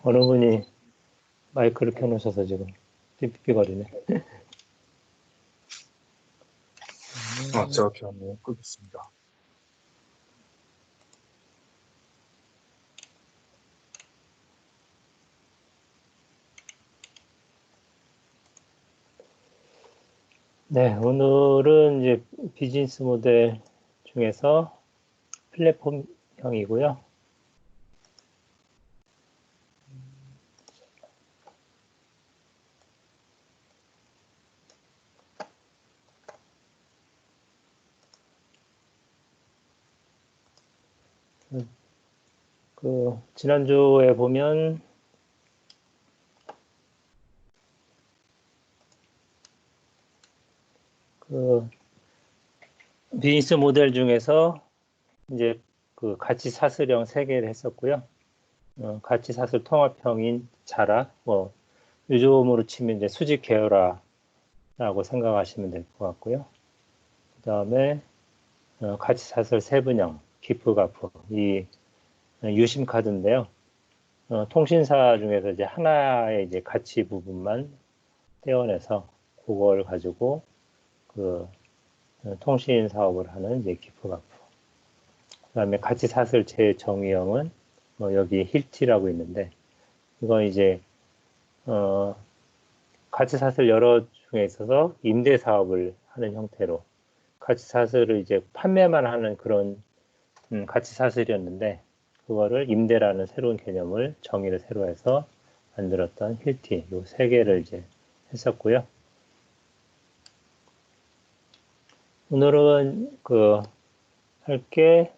어느 분이 마이크를 켜놓으셔서 지금 삐삐거리네. 제가 켜놓고 끄겠습니다. 네, 오늘은 이제 비즈니스 모델 중에서 플랫폼형이고요. 지난주에 보면 비즈니스 모델 중에서 이제 가치 사슬형 3개를 했었고요. 가치 사슬 통합형인 자라, 요즘으로 치면 이제 수직 계열화라고 생각하시면 될 것 같고요. 그 다음에 가치 사슬 세분형, 기프가프, 이 유심 카드인데요. 통신사 중에서 이제 하나의 이제 가치 부분만 떼어내서 그걸 가지고 통신 사업을 하는 이제 기프가프. 그 다음에 가치 사슬 재정의형은 여기 힐티라고 있는데, 이건 이제 가치 사슬 여러 중에 있어서 임대 사업을 하는 형태로 가치 사슬을 이제 판매만 하는 그런 가치 사슬이었는데, 그거를 임대라는 새로운 개념을 정의를 새로 해서 만들었던 힐티, 요 3개를 이제 했었고요. 오늘은 할게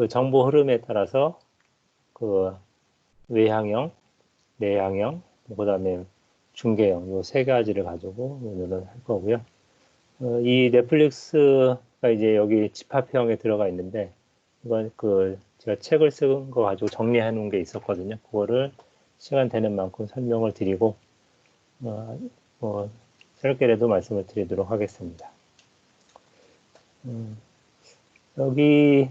정보 흐름에 따라서 외향형, 내향형, 그 다음에 중개형, 요 3가지를 가지고 오늘은 할 거고요. 이 넷플릭스가 이제 여기 집합형에 들어가 있는데, 이건 제가 책을 쓴 거 가지고 정리해 놓은 게 있었거든요. 그거를 시간 되는 만큼 설명을 드리고, 짧게라도 말씀을 드리도록 하겠습니다. 여기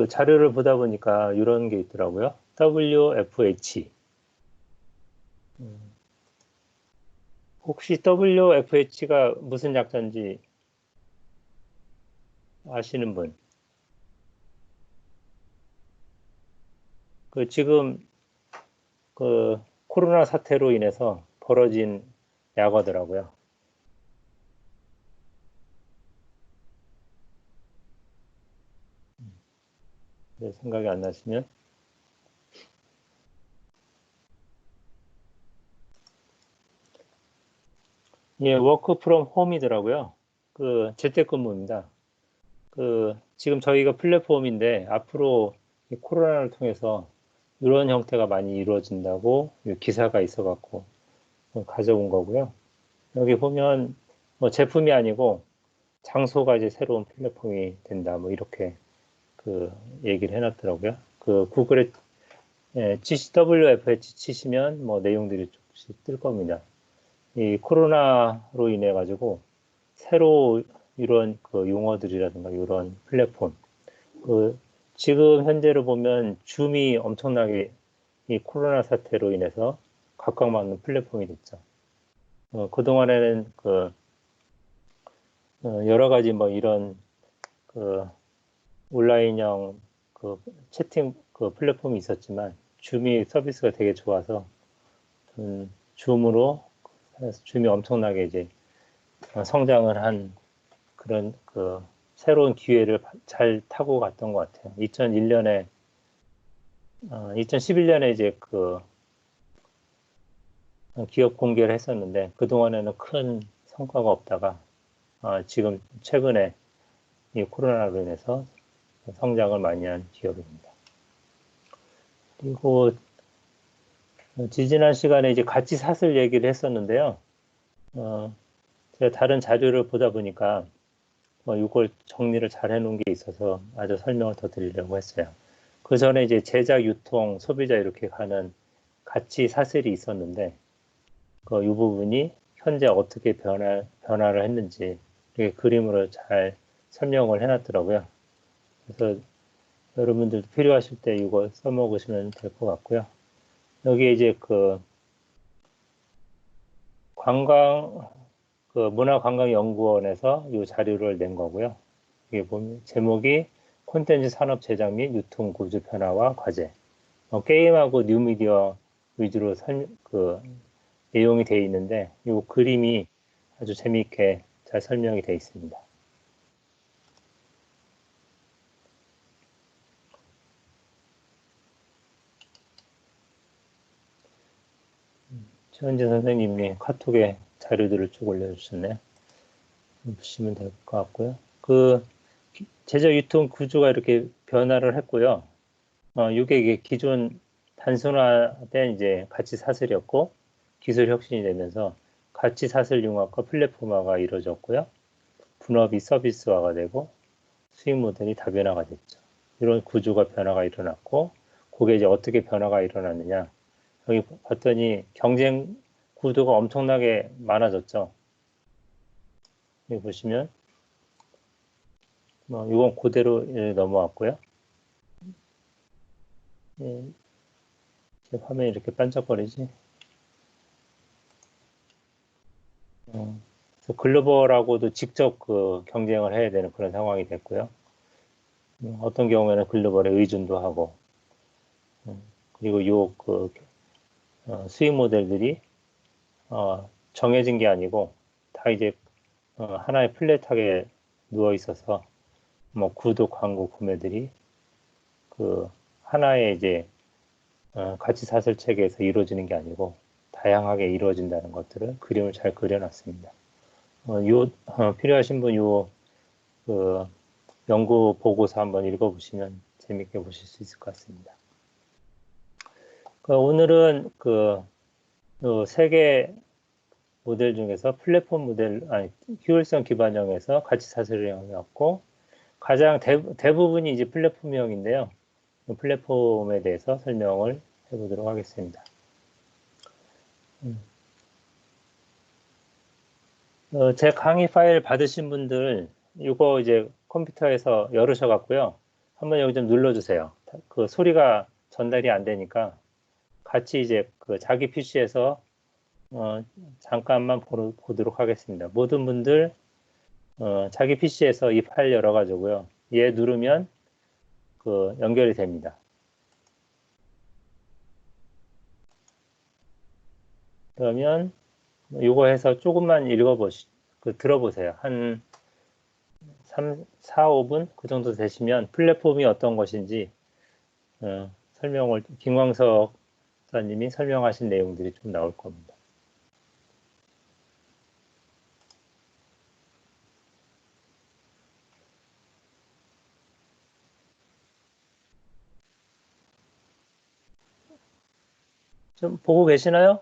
자료를 보다 보니까 이런 게 있더라고요. WFH. 혹시 WFH가 무슨 약자인지 아시는 분? 지금 코로나 사태로 인해서 벌어진 약어더라고요. 생각이 안 나시면? 예, 워크 프롬 홈이더라고요. 재택근무입니다. 지금 저희가 플랫폼인데 앞으로 이 코로나를 통해서 이런 형태가 많이 이루어진다고 기사가 있어갖고 가져온 거고요. 여기 보면 제품이 아니고 장소가 이제 새로운 플랫폼이 된다, 이렇게 얘기를 해놨더라고요. 구글에 WFH 치시면 내용들이 조금씩 뜰 겁니다. 이 코로나로 인해 가지고 새로 이런 용어들이라든가 이런 플랫폼, 지금 현재로 보면 줌이 엄청나게 이 코로나 사태로 인해서 각광받는 플랫폼이 됐죠. 그동안에는 여러 가지 이런 온라인형 채팅 플랫폼이 있었지만 줌이 서비스가 되게 좋아서 줌이 엄청나게 이제 성장을 한 그런 새로운 기회를 잘 타고 갔던 것 같아요. 2011년에 이제 기업 공개를 했었는데 그동안에는 큰 성과가 없다가 지금 최근에 이 코로나로 인해서 성장을 많이 한 기업입니다. 그리고 지지난 시간에 이제 가치 사슬 얘기를 했었는데요. 제가 다른 자료를 보다 보니까 이걸 정리를 잘 해놓은 게 있어서 아주 설명을 더 드리려고 했어요. 그 전에 이제 제작, 유통, 소비자 이렇게 가는 가치 사슬이 있었는데 이 부분이 현재 어떻게 변화를 했는지 이렇게 그림으로 잘 설명을 해놨더라고요. 그래서 여러분들도 필요하실 때 이거 써먹으시면 될 것 같고요. 여기에 이제 관광, 문화관광연구원에서 이 자료를 낸 거고요. 이게 보면 제목이 콘텐츠 산업 제작 및 유통 구조 변화와 과제. 게임하고 뉴미디어 위주로 내용이 되어 있는데 이 그림이 아주 재미있게 잘 설명이 되어 있습니다. 최은재 선생님이 카톡에 자료들을 쭉 올려주셨네요. 보시면 될 것 같고요. 제작 유통 구조가 이렇게 변화를 했고요. 이게 기존 단순화된 이제 가치 사슬이었고 기술 혁신이 되면서 가치 사슬 융합과 플랫폼화가 이루어졌고요. 분업이 서비스화가 되고 수익 모델이 다변화가 됐죠. 이런 구조가 변화가 일어났고 그게 이제 어떻게 변화가 일어났느냐. 여기 봤더니 경쟁 구도가 엄청나게 많아졌죠. 여기 보시면 이건 그대로 넘어왔고요. 예, 화면이 이렇게 반짝거리지. 그래서 글로벌하고도 직접 경쟁을 해야 되는 그런 상황이 됐고요. 어떤 경우에는 글로벌에 의존도 하고, 그리고 수익 모델들이 정해진 게 아니고 다 이제 하나의 플랫하게 누워 있어서 구독 광고 구매들이 하나의 이제 가치 사슬 체계에서 이루어지는 게 아니고 다양하게 이루어진다는 것들을 그림을 잘 그려놨습니다. 필요하신 분 연구 보고서 한번 읽어보시면 재밌게 보실 수 있을 것 같습니다. 오늘은 세개 모델 중에서 플랫폼 모델, 효율성 기반형에서 가치 사슬형이었고 가장 대부분이 이제 플랫폼형인데요. 플랫폼에 대해서 설명을 해보도록 하겠습니다. 제 강의 파일 받으신 분들 이거 이제 컴퓨터에서 열으셔 갖고요. 한번 여기 좀 눌러주세요. 소리가 전달이 안 되니까 같이 이제 자기 PC에서 잠깐만 보도록 하겠습니다. 모든 분들 자기 PC에서 이 파일 열어가지고요. 얘 누르면 연결이 됩니다. 그러면 이거 해서 조금만 들어보세요. 한 4, 5분 그 정도 되시면 플랫폼이 어떤 것인지 설명을 김광석 사님이 설명하신 내용들이 좀 나올 겁니다. 좀 보고 계시나요?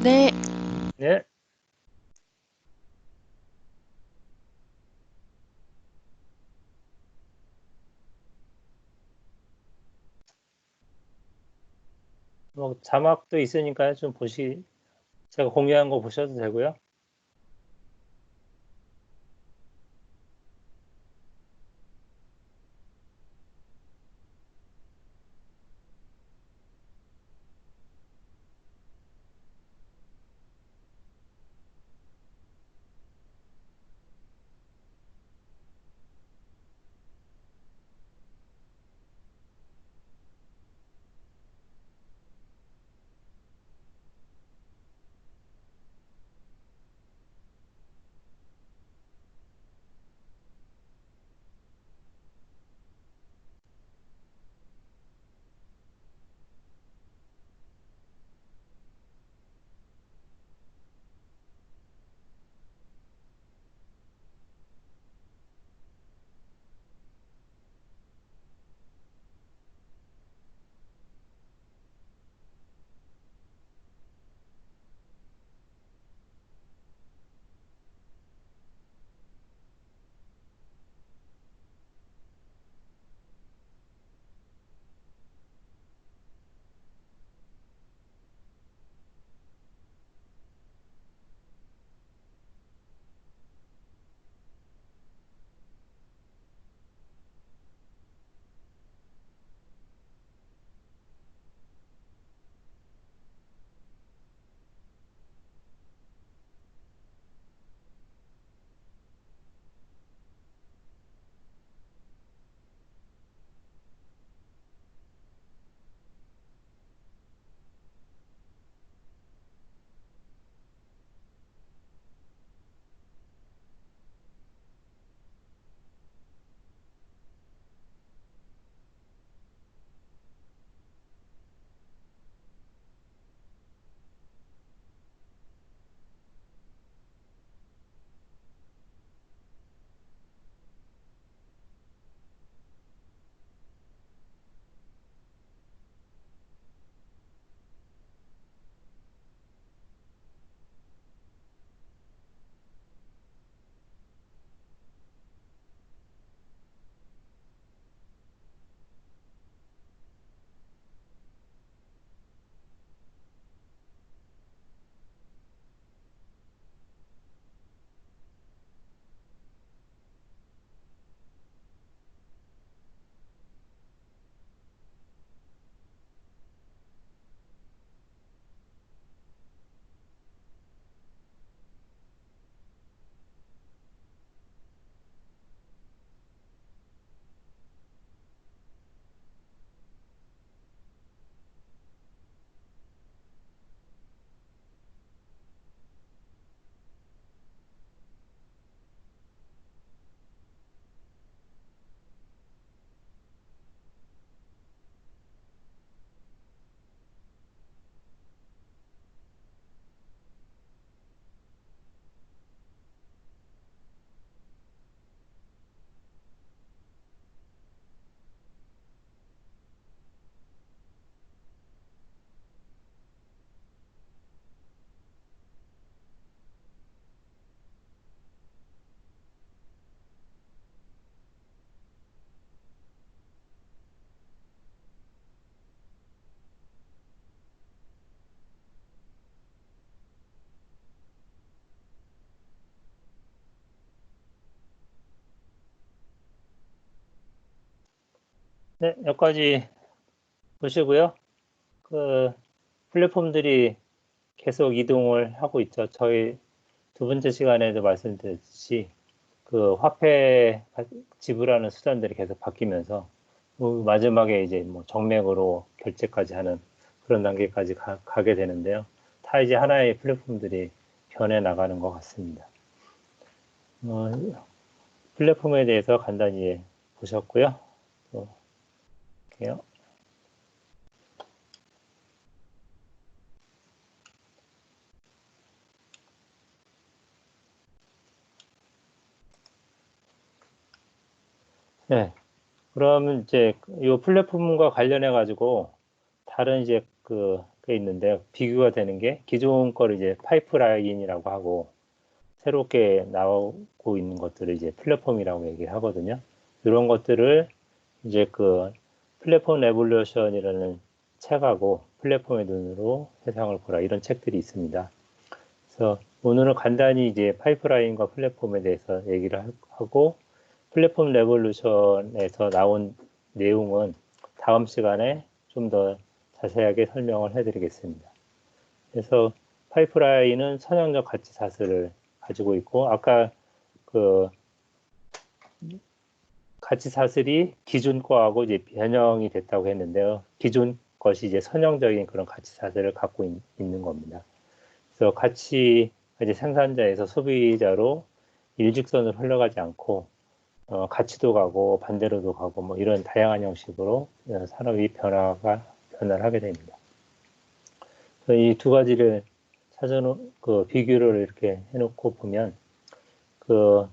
네, 네. 자막도 있으니까요. 제가 공유한 거 보셔도 되고요. 네, 여기까지 보시고요. 그 플랫폼들이 계속 이동을 하고 있죠. 저희 두 번째 시간에도 말씀드렸듯이 그 화폐 지불하는 수단들이 계속 바뀌면서 마지막에 이제 뭐 정맥으로 결제까지 하는 그런 단계까지 가게 되는데요. 다 이제 하나의 플랫폼들이 변해 나가는 것 같습니다. 플랫폼에 대해서 간단히 보셨고요. 또 볼게요. 네. 그러면 이제 이 플랫폼과 관련해 가지고 다른 이제 게 있는데 비교가 되는 게 기존 거를 이제 파이프라인이라고 하고 새롭게 나오고 있는 것들을 이제 플랫폼이라고 얘기를 하거든요. 이런 것들을 이제 그 플랫폼 레볼루션이라는 책하고 플랫폼의 눈으로 세상을 보라 이런 책들이 있습니다. 그래서 오늘은 간단히 이제 파이프라인과 플랫폼에 대해서 얘기를 하고 플랫폼 레볼루션에서 나온 내용은 다음 시간에 좀 더 자세하게 설명을 해드리겠습니다. 그래서 파이프라인은 선형적 가치 사슬을 가지고 있고 아까 그 가치 사슬이 기존 거하고 이제 변형이 됐다고 했는데요. 기존 것이 이제 선형적인 그런 가치 사슬을 갖고 있는 겁니다. 그래서 가치 이제 생산자에서 소비자로 일직선으로 흘러가지 않고 가치도 가고 반대로도 가고 뭐 이런 다양한 형식으로 산업이 변화를 하게 됩니다. 이 두 가지를 비교를 이렇게 해놓고 보면 그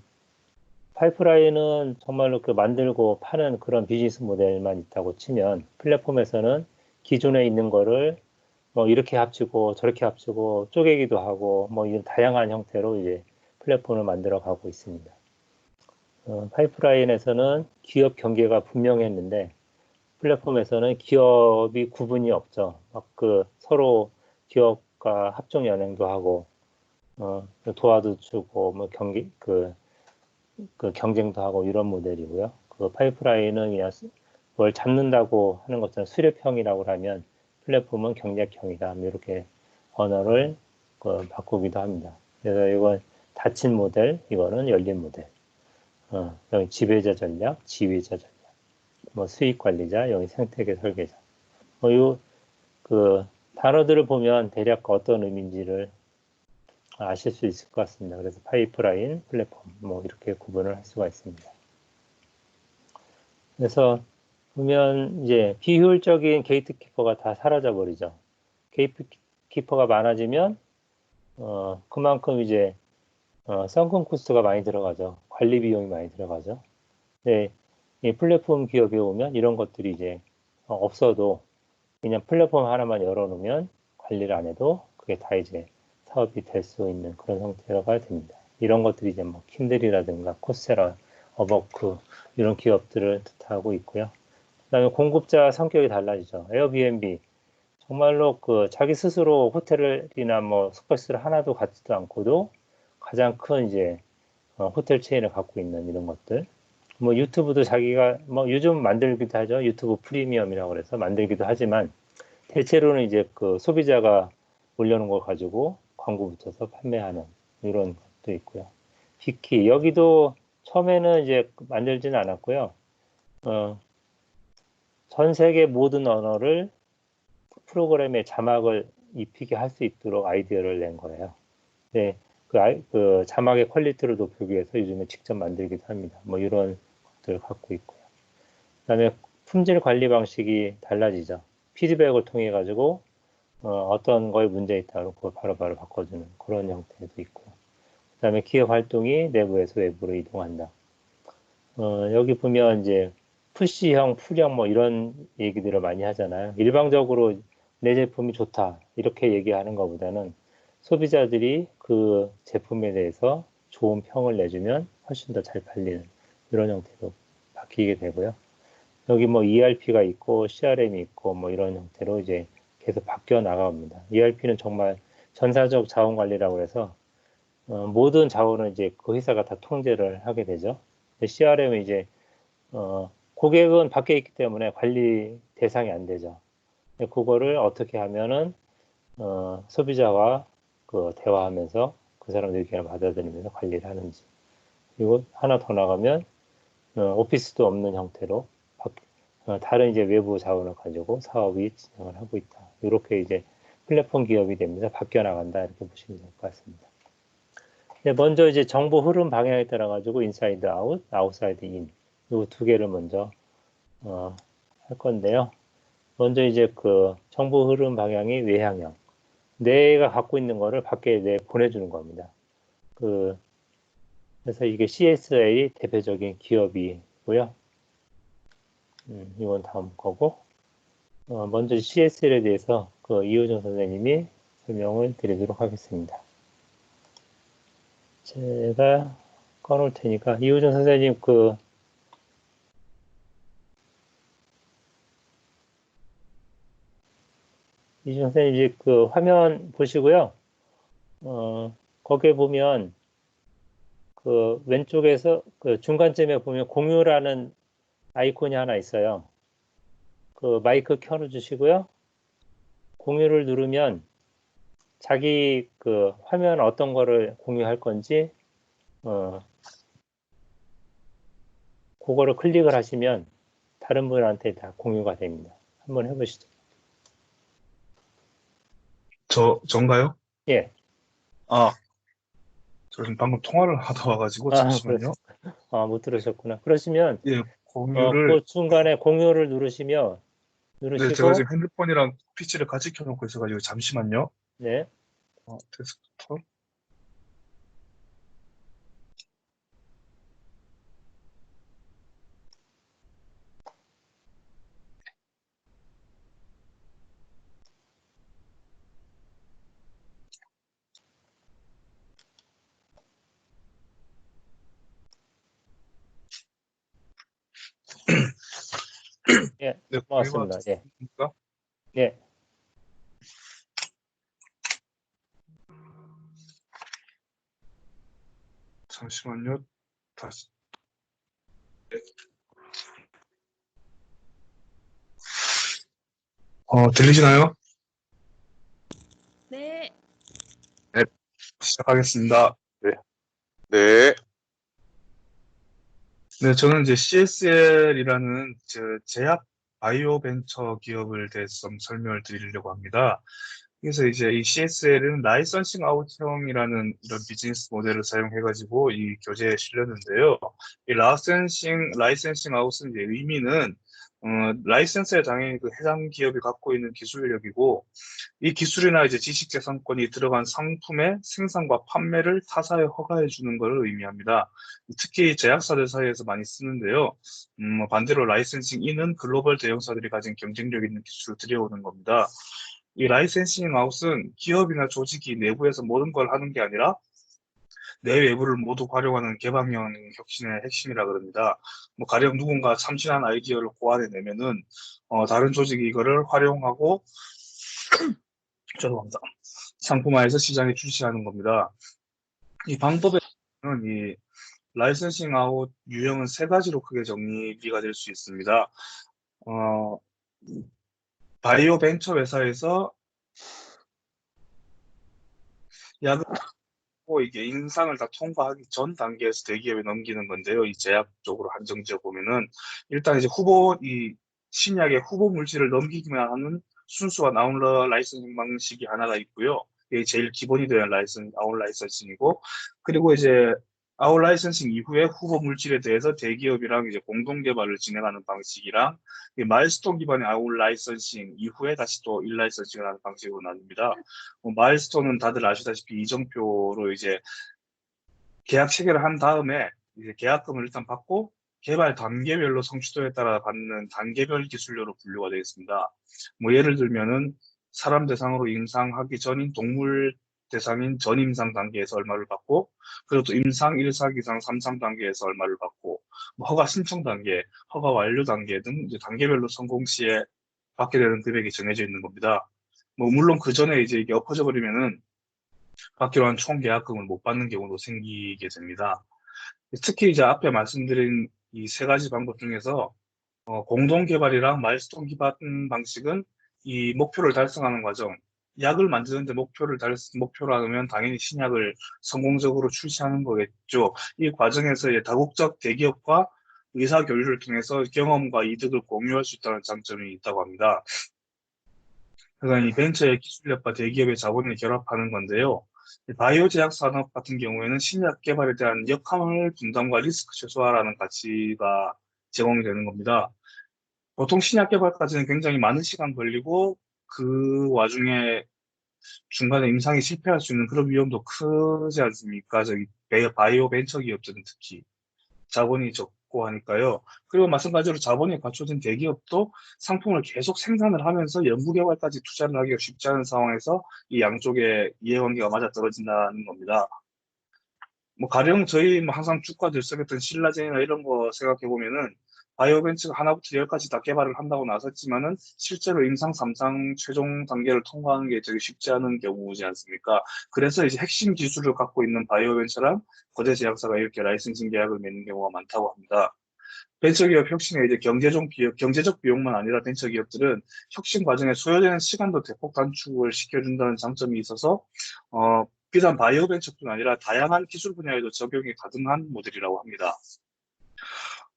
파이프라인은 정말로 만들고 파는 그런 비즈니스 모델만 있다고 치면 플랫폼에서는 기존에 있는 거를 뭐 이렇게 합치고 저렇게 합치고 쪼개기도 하고 뭐 이런 다양한 형태로 이제 플랫폼을 만들어 가고 있습니다. 파이프라인에서는 기업 경계가 분명했는데 플랫폼에서는 기업이 구분이 없죠. 막 서로 기업과 합종 연행도 하고 도와도 주고 뭐 경쟁도 하고 이런 모델이고요. 파이프라인은 그냥 뭘 잡는다고 하는 것처럼 수렵형이라고 하면 플랫폼은 경략형이다. 이렇게 언어를 바꾸기도 합니다. 그래서 이건 닫힌 모델, 이거는 열린 모델. 여기 지배자 전략, 지휘자 전략. 뭐 수익 관리자, 여기 생태계 설계자. 단어들을 보면 대략 어떤 의미인지를 아실 수 있을 것 같습니다. 그래서 파이프라인, 플랫폼, 뭐 이렇게 구분을 할 수가 있습니다. 그래서 보면 이제 비효율적인 게이트키퍼가 다 사라져 버리죠. 게이트키퍼가 많아지면 그만큼 이제 선큰 코스트가 많이 들어가죠. 관리 비용이 많이 들어가죠. 네, 이 플랫폼 기업에 오면 이런 것들이 이제 없어도 그냥 플랫폼 하나만 열어놓으면 관리를 안 해도 그게 다 이제 사업이 될 수 있는 그런 형태가 됩니다. 이런 것들이 이제 뭐 킨들이라든가 코세라, 어버크 이런 기업들을 뜻하고 있고요. 그다음에 공급자 성격이 달라지죠. 에어비앤비 정말로 자기 스스로 호텔이나 뭐 숙박시설 하나도 갖지도 않고도 가장 큰 이제 호텔 체인을 갖고 있는 이런 것들. 뭐 유튜브도 자기가 뭐 요즘 만들기도 하죠. 유튜브 프리미엄이라고 그래서 만들기도 하지만 대체로는 이제 소비자가 올려놓은 걸 가지고 광고 붙여서 판매하는 이런 것도 있고요. 비키 여기도 처음에는 이제 만들지는 않았고요. 전 세계 모든 언어를 프로그램에 자막을 입히게 할 수 있도록 아이디어를 낸 거예요. 네, 그 자막의 퀄리티를 높이기 위해서 요즘에 직접 만들기도 합니다. 뭐 이런 것들을 갖고 있고요. 그다음에 품질 관리 방식이 달라지죠. 피드백을 통해 가지고 어떤 거에 문제 있다고 그걸 바로바로 바꿔주는 그런 형태도 있고요. 그다음에 기업 활동이 내부에서 외부로 이동한다. 여기 보면 이제 푸시형, 풀형 뭐 이런 얘기들을 많이 하잖아요. 일방적으로 내 제품이 좋다 이렇게 얘기하는 것보다는 소비자들이 그 제품에 대해서 좋은 평을 내주면 훨씬 더 잘 팔리는 이런 형태로 바뀌게 되고요. 여기 뭐 ERP가 있고 CRM이 있고 뭐 이런 형태로 이제 계속 바뀌어 나갑니다. ERP는 정말 전사적 자원 관리라고 해서 모든 자원을 이제 그 회사가 다 통제를 하게 되죠. CRM은 이제 고객은 밖에 있기 때문에 관리 대상이 안 되죠. 그거를 어떻게 하면은 소비자와 그 대화하면서 그 사람의 의견을 받아들이면서 관리를 하는지. 그리고 하나 더 나가면 오피스도 없는 형태로 다른 이제 외부 자원을 가지고 사업이 진행을 하고 있다. 이렇게 이제 플랫폼 기업이 되면서 바뀌어 나간다 이렇게 보시면 될 것 같습니다. 네, 먼저 이제 정보 흐름 방향에 따라 가지고 인사이드 아웃, 아웃사이드 인, 이 두 개를 먼저 할 건데요. 먼저 이제 그 정보 흐름 방향이 외향형, 내가 갖고 있는 거를 밖에 보내주는 겁니다. 그래서 이게 CSA 대표적인 기업이고요. 이건 다음 거고, 먼저 CSL에 대해서 그 이호정 선생님이 설명을 드리도록 하겠습니다. 제가 꺼놓을 테니까 이호정 선생님 이호정 선생님 이제 그 화면 보시고요. 거기에 보면 그 왼쪽에서 그 중간쯤에 보면 공유라는 아이콘이 하나 있어요. 그 마이크 켜주시고요. 공유를 누르면 자기 그 화면 어떤 거를 공유할 건지 그거를 클릭을 하시면 다른 분한테 다 공유가 됩니다. 한번 해보시죠. 전가요? 예. 저 지금 방금 통화를 하다 와가지고, 그래서 잠시만요. 못 들으셨구나. 그러시면 예, 공유를, 그 중간에 공유를 네, 제가 누르시고 지금 핸드폰이랑 PC를 같이 켜놓고 있어가지고, 잠시만요. 네. 데스크톱. 예. 네, 공유가 고맙습니다. 예. 됐습니까? 예. 잠시만요. 다시. 들리시나요? 네. 네, 시작하겠습니다. 네, 네, 저는 이제 CSL이라는 제약 바이오 벤처 기업을 대해서 좀 설명을 드리려고 합니다. 그래서 이제 이 CSL은 라이선싱 아웃형이라는 이런 비즈니스 모델을 사용해가지고 이 교재에 실렸는데요. 이 라이센싱 아웃은 이제 의미는 라이센스에 당연히 그 해당 기업이 갖고 있는 기술력이고 이 기술이나 이제 지식재산권이 들어간 상품의 생산과 판매를 타사에 허가해 주는 것을 의미합니다. 특히 제약사들 사이에서 많이 쓰는데요. 반대로 라이센싱 인은 글로벌 대형사들이 가진 경쟁력 있는 기술을 들여오는 겁니다. 이 라이센싱 아웃은 기업이나 조직이 내부에서 모든 걸 하는 게 아니라 내외부를 모두 활용하는 개방형 혁신의 핵심이라 그럽니다. 뭐 가령 누군가 참신한 아이디어를 고안해내면은 다른 조직이 이거를 활용하고 죄송합니다. 상품화해서 시장에 출시하는 겁니다. 이 방법에는 이 라이선싱 아웃 유형은 세 가지로 크게 정리가 될 수 있습니다. 어, 바이오 벤처 회사에서 약을 고 이게 임상을 다 통과하기 전 단계에서 대기업에 넘기는 건데요. 이 제약 쪽으로 한정지어 보면은 일단 이제 이 신약의 후보 물질을 넘기기만 하는 순수한 라이선싱 방식이 하나가 있고요. 이게 제일 기본이 되는 아웃 라이선싱이고, 그리고 이제 아웃 라이선싱 이후에 후보 물질에 대해서 대기업이랑 이제 공동 개발을 진행하는 방식이랑 이 마일스톤 기반의 아웃 라이선싱 이후에 다시 또 일 라이선싱을 하는 방식으로 나뉩니다. 마일스톤은 다들 아시다시피 이정표로 이제 계약 체결을 한 다음에 이제 계약금을 일단 받고 개발 단계별로 성취도에 따라 받는 단계별 기술료로 분류가 되어 있습니다. 뭐 예를 들면은 사람 대상으로 임상하기 전인 동물 대상인 전임상 단계에서 얼마를 받고, 그리고 또 임상 1상, 2상, 3상 단계에서 얼마를 받고, 뭐 허가 신청 단계, 허가 완료 단계 등 이제 단계별로 성공 시에 받게 되는 금액이 정해져 있는 겁니다. 뭐 물론 그 전에 이제 이게 엎어져 버리면은 받기로 한 총 계약금을 못 받는 경우도 생기게 됩니다. 특히 이제 앞에 말씀드린 이 세 가지 방법 중에서 공동 개발이랑 마일스톤 기반 방식은 이 목표를 달성하는 과정, 약을 만드는데 목표로 하면 당연히 신약을 성공적으로 출시하는 거겠죠. 이 과정에서 이제 다국적 대기업과 의사 교류를 통해서 경험과 이득을 공유할 수 있다는 장점이 있다고 합니다. 그러니까 이 벤처의 기술력과 대기업의 자본을 결합하는 건데요. 이 바이오 제약 산업 같은 경우에는 신약 개발에 대한 역할 분담과 리스크 최소화라는 가치가 제공되는 겁니다. 보통 신약 개발까지는 굉장히 많은 시간 걸리고 그 와중에 중간에 임상이 실패할 수 있는 그런 위험도 크지 않습니까? 저기 바이오 벤처 기업들은 특히 자본이 적고 하니까요. 그리고 마찬가지로 자본이 갖춰진 대기업도 상품을 계속 생산을 하면서 연구 개발까지 투자를 하기가 쉽지 않은 상황에서 이 양쪽의 이해관계가 맞아떨어진다는 겁니다. 뭐 가령 저희 뭐 항상 주가 들썩였던 신라젠이나 이런 거 생각해 보면은 바이오벤처가 하나부터 열까지 다 개발을 한다고 나섰지만은 실제로 임상 3상 최종 단계를 통과하는 게 되게 쉽지 않은 경우지 않습니까? 그래서 이제 핵심 기술을 갖고 있는 바이오벤처랑 거대 제약사가 이렇게 라이선싱 계약을 맺는 경우가 많다고 합니다. 벤처기업 혁신에 이제 경제적 비용만 아니라 벤처기업들은 혁신 과정에 소요되는 시간도 대폭 단축을 시켜준다는 장점이 있어서 비단 바이오 벤처뿐 아니라 다양한 기술 분야에도 적용이 가능한 모델이라고 합니다.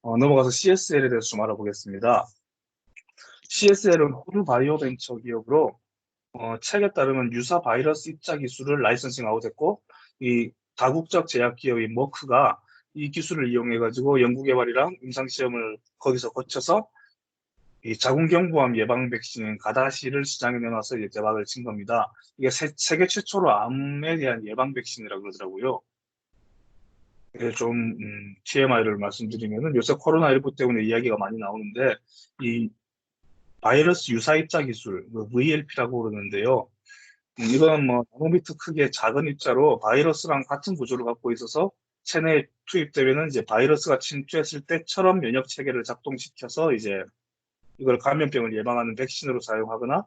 넘어가서 CSL에 대해서 좀 알아보겠습니다. CSL은 호주 바이오 벤처 기업으로 책에 따르면 유사 바이러스 입자 기술을 라이선싱 아웃했고 이 다국적 제약 기업인 머크가 이 기술을 이용해 가지고 연구 개발이랑 임상 시험을 거기서 거쳐서 이 자궁경부암 예방 백신인 가다시를 시장에 내놔서 이제 대박을 친 겁니다. 이게 세계 최초로 암에 대한 예방 백신이라고 그러더라고요. 이게 좀 TMI를 말씀드리면은 요새 코로나19 때문에 이야기가 많이 나오는데 이 바이러스 유사 입자 기술, VLP라고 그러는데요. 이건 뭐 나노미터 크기의 작은 입자로 바이러스랑 같은 구조를 갖고 있어서 체내에 투입되면은 이제 바이러스가 침투했을 때처럼 면역 체계를 작동시켜서 이제 이걸 감염병을 예방하는 백신으로 사용하거나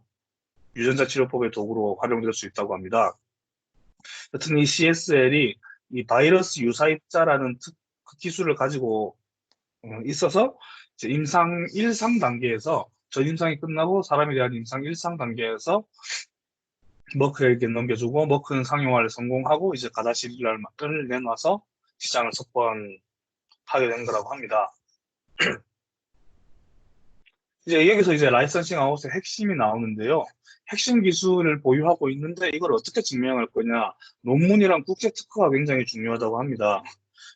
유전자 치료법의 도구로 활용될 수 있다고 합니다. 여튼 이 CSL이 이 바이러스 유사 입자라는 그 기술을 가지고 있어서 이제 임상 1상 단계에서 전임상이 끝나고 사람에 대한 임상 1상 단계에서 머크에게 넘겨주고 머크는 상용화를 성공하고 이제 가다시릴을 내놔서 시장을 석권하게 된 거라고 합니다. 이제 여기서 이제 라이선싱 아웃의 핵심이 나오는데요. 핵심 기술을 보유하고 있는데 이걸 어떻게 증명할 거냐. 논문이랑 국제 특허가 굉장히 중요하다고 합니다.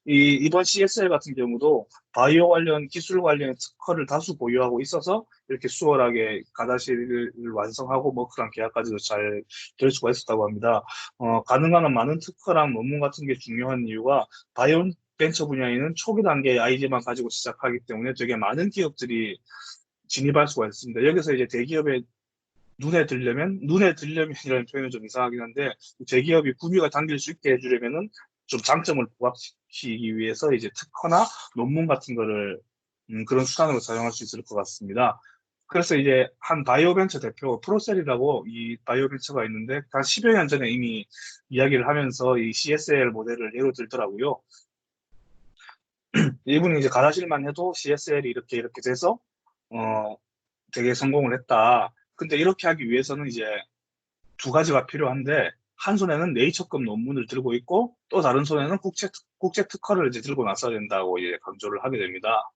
이번 CSL 같은 경우도 바이오 관련 기술 관련 특허를 다수 보유하고 있어서 이렇게 수월하게 가다시를 완성하고 머크랑 계약까지도 잘 될 수가 있었다고 합니다. 가능한 한 많은 특허랑 논문 같은 게 중요한 이유가 바이오 벤처 분야에는 초기 단계의 아이디만 가지고 시작하기 때문에 되게 많은 기업들이 진입할 수가 있습니다. 여기서 이제 대기업의 눈에 들려면이라는 표현은 좀 이상하긴 한데, 대기업이 구미가 당길 수 있게 해주려면은 좀 장점을 부각시키기 위해서 이제 특허나 논문 같은 거를 그런 수단으로 사용할 수 있을 것 같습니다. 그래서 이제 한 바이오벤처 대표, 프로셀이라고 이 바이오벤처가 있는데, 한 10여 년 전에 이미 이야기를 하면서 이 CSL 모델을 예로 들더라고요. 이분이 이제 가라실만 해도 CSL이 이렇게 돼서, 어, 되게 성공을 했다. 근데 이렇게 하기 위해서는 이제 두 가지가 필요한데, 한 손에는 네이처급 논문을 들고 있고, 또 다른 손에는 국제 특허를 이제 들고 나서야 된다고 이제 강조를 하게 됩니다.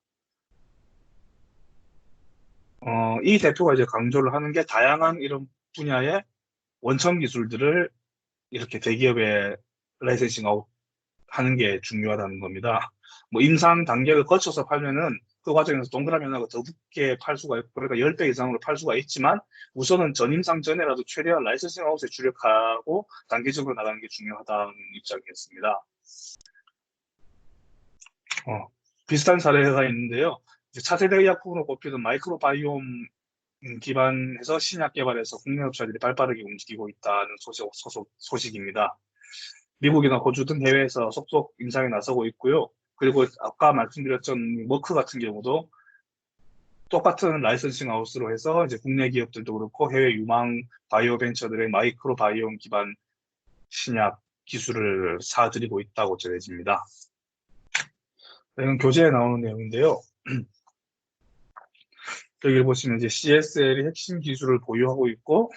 이 대표가 이제 강조를 하는 게 다양한 이런 분야의 원천 기술들을 이렇게 대기업에 라이센싱 아웃 하는 게 중요하다는 겁니다. 뭐 임상 단계를 거쳐서 팔면은 그 과정에서 동그라미 하나가 더 붙게 팔 수가 있고, 그러니까 10배 이상으로 팔 수가 있지만 우선은 전임상 전에라도 최대한 라이선싱 아웃에 주력하고 단계적으로 나가는 게 중요하다는 입장이었습니다. 비슷한 사례가 있는데요. 이제 차세대 의약품으로 꼽히는 마이크로바이옴 기반에서 신약 개발해서 국내 업체들이 발빠르게 움직이고 있다는 소식입니다. 미국이나 호주 등 해외에서 속속 임상에 나서고 있고요. 그리고 아까 말씀드렸던 머크 같은 경우도 똑같은 라이선싱 아웃으로 해서 이제 국내 기업들도 그렇고 해외 유망 바이오 벤처들의 마이크로 바이옴 기반 신약 기술을 사들이고 있다고 전해집니다. 이건 교재에 나오는 내용인데요. 여기 보시면 이제 CSL이 핵심 기술을 보유하고 있고,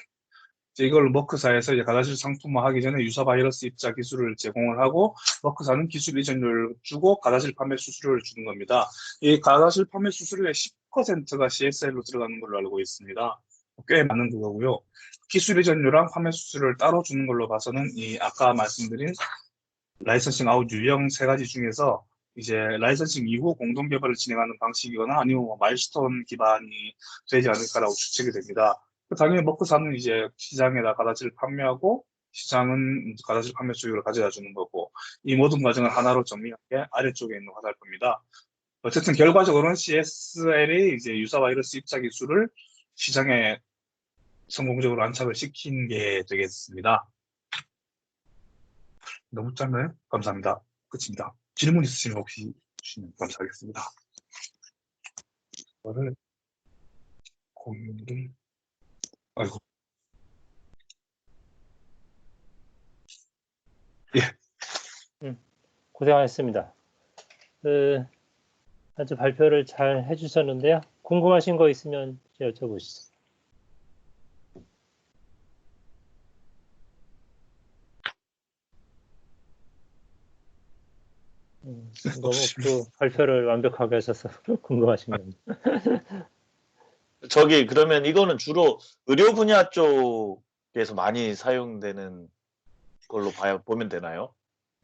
이제 이걸 머크사에서 이제 가다실 상품화하기 전에 유사 바이러스 입자 기술을 제공을 하고, 머크사는 기술 이전료를 주고 가다실 판매 수수료를 주는 겁니다. 이 가다실 판매 수수료의 10%가 CSL로 들어가는 걸로 알고 있습니다. 꽤 많은 그거고요. 기술 이전료랑 판매 수수료를 따로 주는 걸로 봐서는 이 아까 말씀드린 라이선싱 아웃 유형 세 가지 중에서 이제 라이선싱 이후 공동 개발을 진행하는 방식이거나 아니면 뭐 마일스톤 기반이 되지 않을까라고 추측이 됩니다. 당연히 먹고사는 이제 시장에다 가다지를 판매하고 시장은 가다지 판매 수익을 가져다 주는 거고, 이 모든 과정을 하나로 정리한 게 아래쪽에 있는 화살표입니다. 어쨌든 결과적으로는 CSL이 이제 유사 바이러스 입자 기술을 시장에 성공적으로 안착을 시킨 게 되겠습니다. 너무 짧나요? 감사합니다. 끝입니다. 질문 있으시면 혹시 주시면 감사하겠습니다. 이거를 공유를 아이고 예. 고생하셨습니다. 아주 발표를 잘 해주셨는데요. 궁금하신 거 있으면 여쭤보시죠. 너무 그 발표를 완벽하게 하셔서 궁금하신 겁니다. 저기 그러면 이거는 주로 의료 분야 쪽에서 많이 사용되는 걸로 보면 되나요?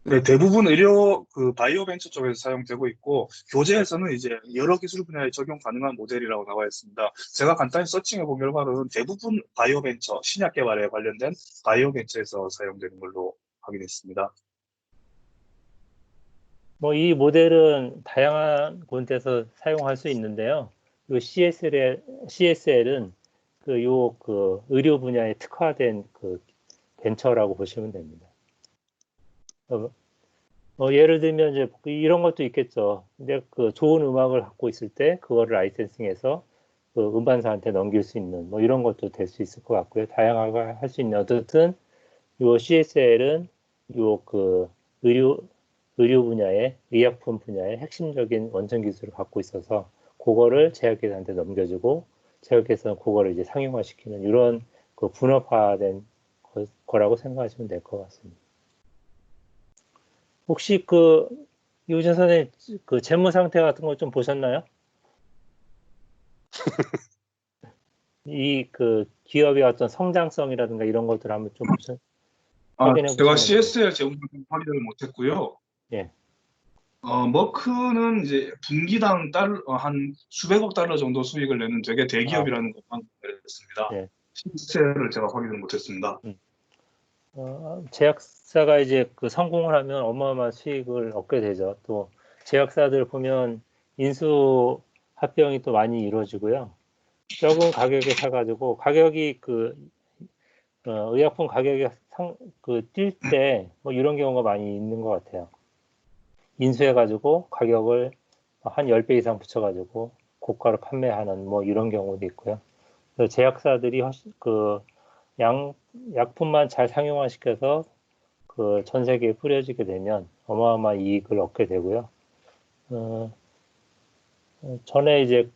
네, 대부분 의료 그 바이오 벤처 쪽에서 사용되고 있고, 교재에서는 이제 여러 기술 분야에 적용 가능한 모델이라고 나와 있습니다. 제가 간단히 서칭해 본 결과로는 대부분 바이오 벤처, 신약 개발에 관련된 바이오 벤처에서 사용되는 걸로 확인했습니다. 뭐 이 모델은 다양한 곳에서 사용할 수 있는데요. 이 CSL은 그 의료 분야에 특화된 그 벤처라고 보시면 됩니다. 예를 들면 이제 이런 것도 있겠죠. 근데 그 좋은 음악을 갖고 있을 때 그거를 라이센싱해서 그 음반사한테 넘길 수 있는 뭐 이런 것도 될 수 있을 것 같고요. 다양하게 할 수 있는 어쨌든 요 CSL은 요 그 의료 분야의 의약품 분야의 핵심적인 원천 기술을 갖고 있어서 그거를 제약회사한테 넘겨주고 제약회사는 그거를 이제 상용화시키는 이런 그 분업화된 거라고 생각하시면 될 것 같습니다. 혹시 그 이우진 선생님 그 재무 상태 같은 거 좀 보셨나요? 이 그 기업의 어떤 성장성이라든가 이런 것들 한번 좀 확인해 제가 보시면 CSL 재무상 확인을 못했고요. 예. 머크는 이제 분기당 한 수백억 달러 정도 수익을 내는 되게 대기업이라는 것만 알렸습니다. 예. CSL을 제가 확인을 못했습니다. 제약사가 이제 그 성공을 하면 어마어마한 수익을 얻게 되죠. 또 제약사들 보면 인수 합병이 또 많이 이루어지고요. 적은 가격에 사가지고 가격이 의약품 가격이 뛸 때 뭐 이런 경우가 많이 있는 것 같아요. 인수해가지고 가격을 한 10배 이상 붙여가지고 고가로 판매하는 뭐 이런 경우도 있고요. 그래서 제약사들이 약품만 잘 상용화시켜서 그 전 세계에 뿌려지게 되면 어마어마한 이익을 얻게 되고요. 전에 이제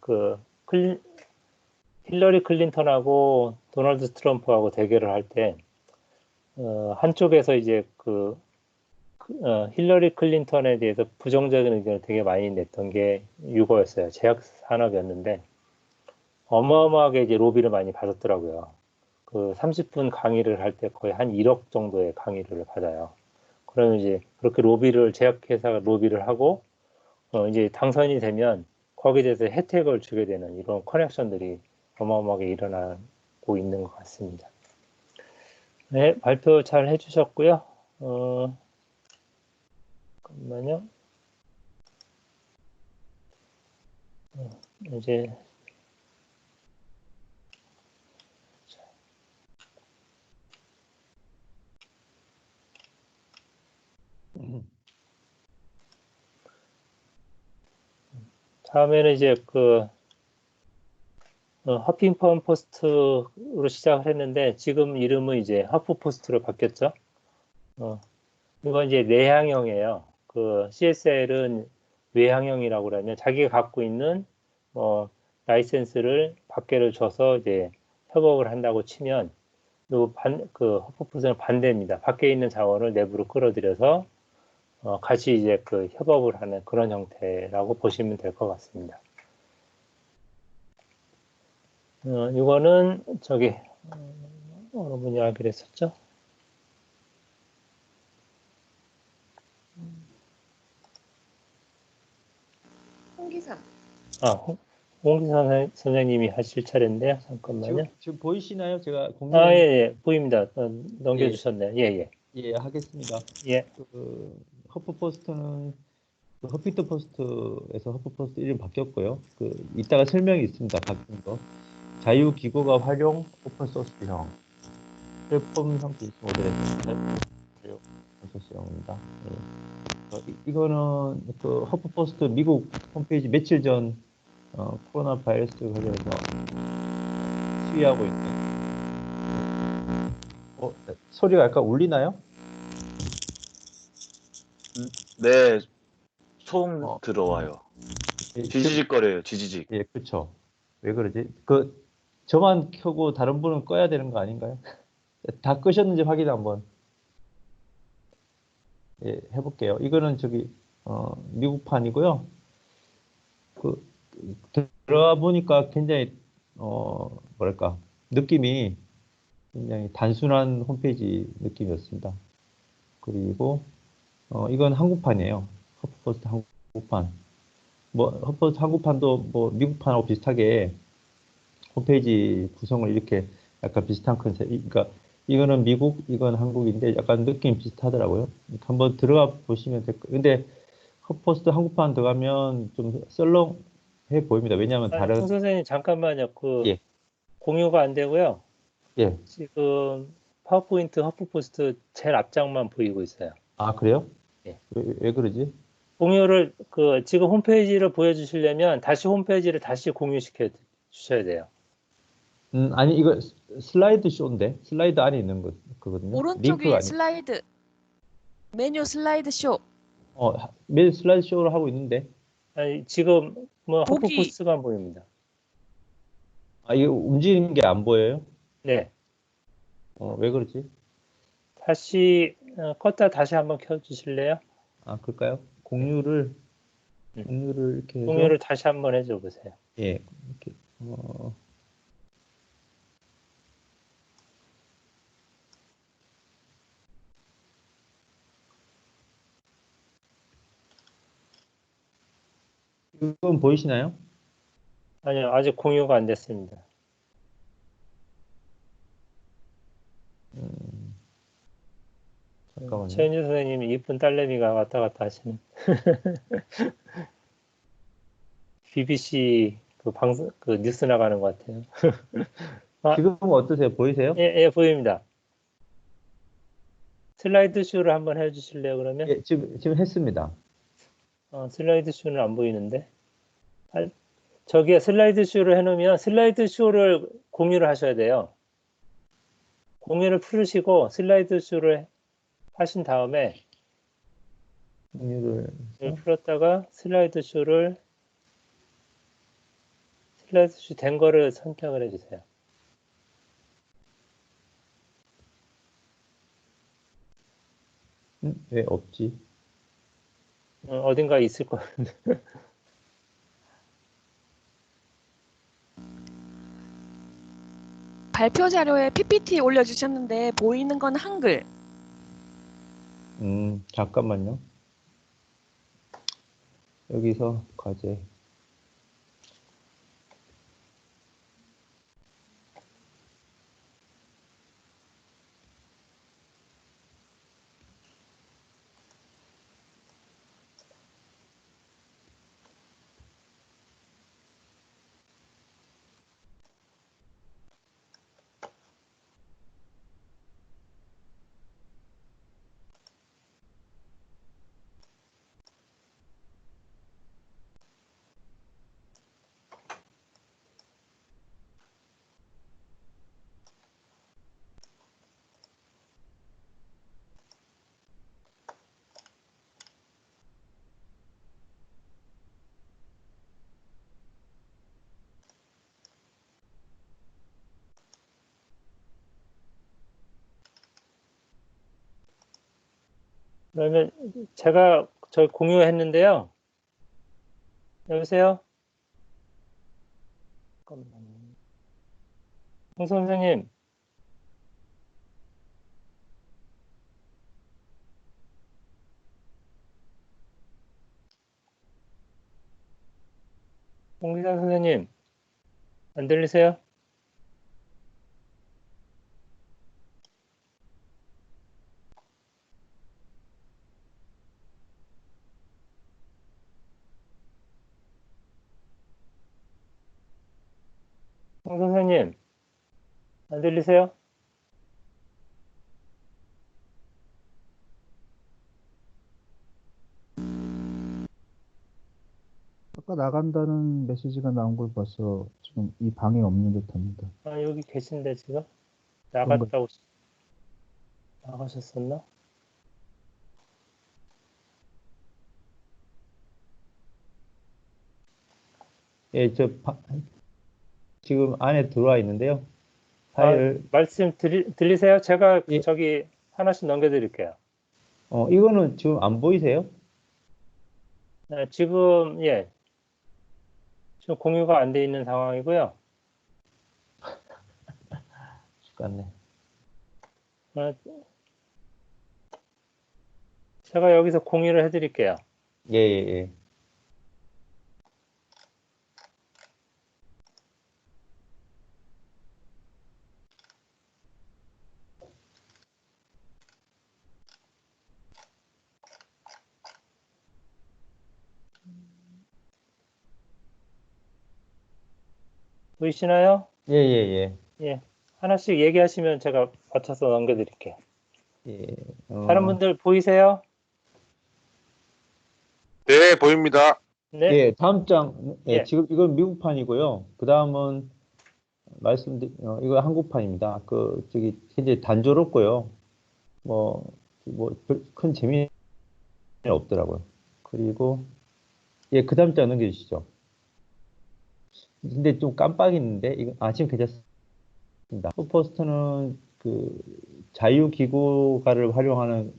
힐러리 클린턴하고 도널드 트럼프하고 대결을 할 때, 한쪽에서 이제 힐러리 클린턴에 대해서 부정적인 의견을 되게 많이 냈던 게 유거였어요. 제약 산업이었는데, 어마어마하게 이제 로비를 많이 받았더라고요. 30분 강의를 할 때 거의 한 1억 정도의 강의를 받아요. 그러면 이제 그렇게 제약회사가 로비를 하고, 이제 당선이 되면 거기에 대해서 혜택을 주게 되는 이런 커넥션들이 어마어마하게 일어나고 있는 것 같습니다. 네, 발표 잘 해주셨고요. 잠깐만요. 이제 다음에는 이제 허핑턴 포스트로 시작을 했는데 지금 이름은 이제 허프 포스트로 바뀌었죠. 이건 이제 내향형이에요. CSL은 외향형이라고 그러면 자기가 갖고 있는 라이센스를 밖에를 줘서 이제 협업을 한다고 치면 그 허프포스는 반대입니다. 밖에 있는 자원을 내부로 끌어들여서 같이 이제 그 협업을 하는 그런 형태라고 보시면 될 것 같습니다. 이거는 저기 어느 분이 하기로 했었죠? 홍기삼. 홍기선 선생님이 하실 차례인데요. 잠깐만요. 지금 보이시나요? 제가 공유 예, 예, 보입니다. 넘겨주셨네요. 예, 예. 예, 하겠습니다. 예. 그 허프포스트는 그 허피트 포스트에서 허프포스트 이름 바뀌었고요. 그 이따가 설명이 있습니다. 바뀐 거. 자유 기구가 활용 오픈 소스형 플랫폼 형태 모델에서 활용 오픈 소스형입니다. 예. 이거는 그 허프포스트 미국 홈페이지 며칠 전 코로나 바이러스 관련해서 시위하고 있는 소리가 약간 울리나요? 네, 소음 어. 들어와요. 예, 지지직거려요, 지지직. 예, 그렇죠. 왜 그러지? 저만 켜고 다른 분은 꺼야 되는 거 아닌가요? 다 끄셨는지 확인 한번 해볼게요. 이거는 저기 미국판이고요. 그 들어가 보니까 굉장히 뭐랄까 느낌이 굉장히 단순한 홈페이지 느낌이었습니다. 그리고 이건 한국판이에요. 허프포스트 한국판. 뭐 허프포스트 한국판도 뭐 미국판하고 비슷하게 홈페이지 구성을 이렇게 약간 비슷한 컨셉. 그러니까 이거는 미국, 이건 한국인데 약간 느낌 비슷하더라고요. 한번 들어가 보시면 될 거예요. 근데 헛포스트 한국판 들어가면 좀 썰렁해 보입니다. 왜냐하면 다른 홍 선생님 잠깐만요. 예. 공유가 안 되고요. 예. 지금 파워포인트 허프포스트 제일 앞장만 보이고 있어요. 아, 그래요? 예. 왜 그러지? 공유를 지금 홈페이지를 보여주시려면 다시 홈페이지를 다시 공유시켜 주셔야 돼요. 아니 이거 슬라이드 쇼인데 슬라이드 안에 있는 그거든요. 오른쪽이 링크가 아니. 슬라이드. 메뉴 슬라이드 쇼. 매일 슬라이드 쇼를 하고 있는데. 아니, 지금 뭐 보기. 허프포스트만 보입니다. 이거 움직이는 게 안 보여요? 네. 왜 그러지? 다시 껐다 다시 한번 켜주실래요? 그럴까요? 공유를 이렇게 해서 공유를 다시 한번 해줘 보세요. 예. 이렇게 이건 보이시나요? 아니요, 아직 공유가 안 됐습니다. 잠깐만요. 최은주 선생님이 이쁜 딸내미가 왔다 갔다 하시는 BBC 방송 뉴스 나가는 것 같아요. 지금 어떠세요? 보이세요? 예, 보입니다. 슬라이드 쇼를 한번 해주실래요, 그러면? 예, 지금 했습니다. 슬라이드 쇼는 안 보이는데. 저기에 슬라이드 쇼를 해놓으면 슬라이드 쇼를 공유를 하셔야 돼요. 공유를 풀으시고 슬라이드 쇼를 하신 다음에 공유를 풀었다가 슬라이드 쇼 된 거를 선택을 해주세요. 왜 없지? 어딘가 있을 거예요. 발표 자료에 PPT 올려주셨는데 보이는 건 한글. 잠깐만요. 여기서 과제. 그러면 제가 저 공유했는데요. 여보세요? 잠깐만요. 홍 선생님, 홍기자 선생님, 안 들리세요? 홍 선생님, 안 들리세요? 아까 나간다는 메시지가 나온 걸 봐서 지금 이 방에 없는 듯합니다. 아, 여기 계신데 지금? 그런가? 나가셨었나? 예, 지금 안에 들어와 있는데요. 아, 파일을 말씀 들리세요? 제가 예. 저기 하나씩 넘겨드릴게요. 이거는 지금 안 보이세요? 네, 지금, 예. 지금 공유가 안 돼 있는 상황이고요. 죽겠네. 어, 제가 여기서 공유를 해드릴게요. 예, 예, 예. 보이시나요? 예, 예, 예. 하나씩 얘기하시면 제가 맞춰서 넘겨드릴게요. 예. 예. 다른 분들 보이세요? 네, 보입니다. 네. 예, 다음 장, 예. 지금 이건 미국판이고요. 그 다음은 이거 한국판입니다. 현재 단조롭고요. 큰 재미는 없더라고요. 그리고, 예, 그 다음 장 넘겨주시죠. 근데 좀 깜빡했는데, 지금 괜찮습니다. 포스트는 자유기구가를 활용하는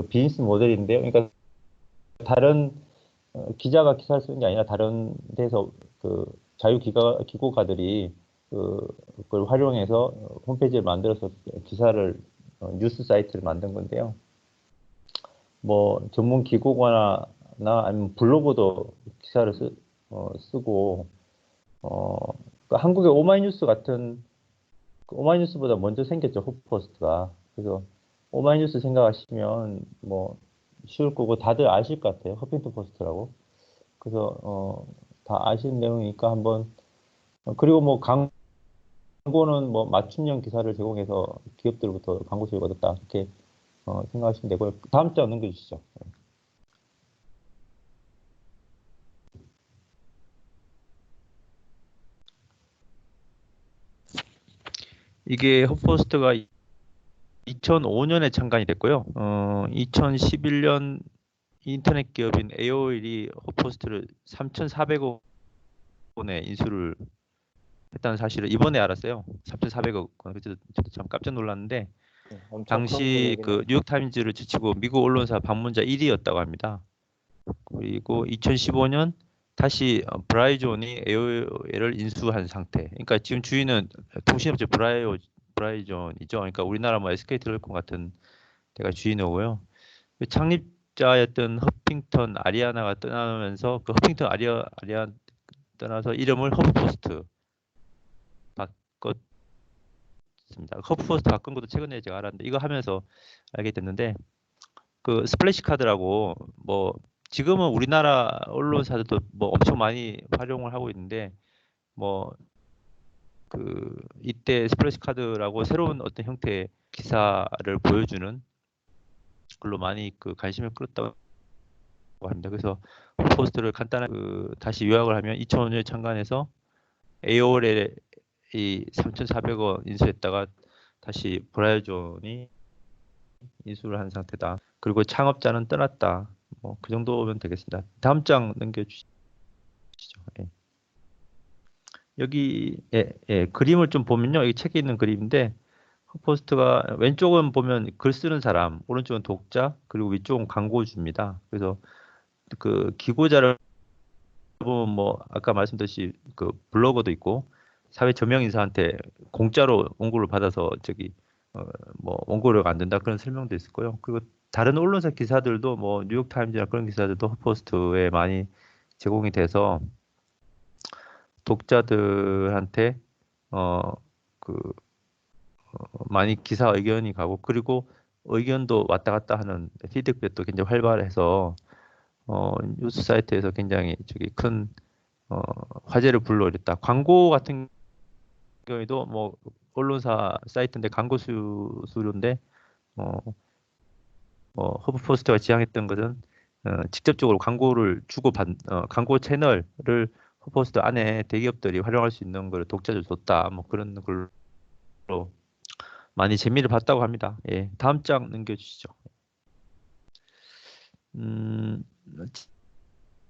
비즈니스 모델인데요. 그러니까 다른 기자가 기사를 쓰는 게 아니라 다른 데서 기구가들이 그걸 활용해서 홈페이지를 만들어서 기사를 뉴스 사이트를 만든 건데요. 전문 기고가나 아니면 블로그도 기사를 쓰고 한국의 오마이뉴스 같은 오마이뉴스보다 먼저 생겼죠, 후포스트가. 그래서 오마이뉴스 생각하시면 쉬울 거고 다들 아실 것 같아요, 허핑턴 포스트라고. 그래서 다 아시는 내용이니까 한번 그리고 광고는 맞춤형 기사를 제공해서 기업들로부터 광고 수익을 얻었다 이렇게 생각하시면 되고요. 다음 장 넘겨주시죠. 이게 헛포스트가 2005년에 창간이 됐고요. 2011년 인터넷 기업인 AOL이 헛포스트를 3,400억 원에 인수를 했다는 사실을 이번에 알았어요. 3,400억 원. 그래서 저도 참 깜짝 놀랐는데 엄청 당시 큰 금액이네요. 뉴욕타임즈를 제치고 미국 언론사 방문자 1위였다고 합니다. 그리고 2015년 다시 브라이존이 AOL을 인수한 상태. 그러니까 지금 주인은 통신업체 브라이존이죠. 그러니까 우리나라 SK텔레콤 같은 데가 주인이고요. 창립자였던 허핑턴 아리아나가 떠나면서 그 허핑턴 아리아나 떠나서 이름을 허프포스트 바꿨습니다. 허프포스트 바꾼 것도 최근에 제가 알았는데 이거 하면서 알게 됐는데 스플래시 카드라고 지금은 우리나라 언론사들도 엄청 많이 활용을 하고 있는데 이때 스플래시 카드라고 새로운 어떤 형태의 기사를 보여주는 걸로 많이 관심을 끌었다고 합니다. 그래서 포스트를 간단하게 다시 요약을 하면 2005년에 창간해서 AOL에 이 3,400원 인수했다가 다시 브라이존이 인수를 한 상태다. 그리고 창업자는 떠났다. 그 정도면 되겠습니다. 다음 장 넘겨주시죠. 예. 여기 그림을 좀 보면요. 이 책에 있는 그림인데 허포스트가 왼쪽은 보면 글 쓰는 사람, 오른쪽은 독자, 그리고 위쪽은 광고주입니다. 그래서 그 기고자를 보면 뭐 아까 말씀드렸듯이 그 블로거도 있고 사회 저명 인사한테 공짜로 원고를 받아서 저기 뭐 원고료가 안 된다 그런 설명도 있을 거예요. 그리고 다른 언론사 기사들도 뭐 뉴욕 타임즈나 그런 기사들도 허포스트에 많이 제공이 돼서 독자들한테 그 많이 기사 의견이 가고 그리고 의견도 왔다 갔다 하는 피드백도 굉장히 활발해서 뉴스 사이트에서 굉장히 저기 큰 화제를 불러일으켰다. 광고 같은 경우에도 뭐 언론사 사이트인데 광고 수료인데 허브포스트가 지향했던 것은 직접적으로 광고를 광고 채널을 허브포스트 안에 대기업들이 활용할 수 있는 걸 독자적으로 줬다. 뭐 그런 걸로 많이 재미를 봤다고 합니다. 예, 다음 장 넘겨주시죠.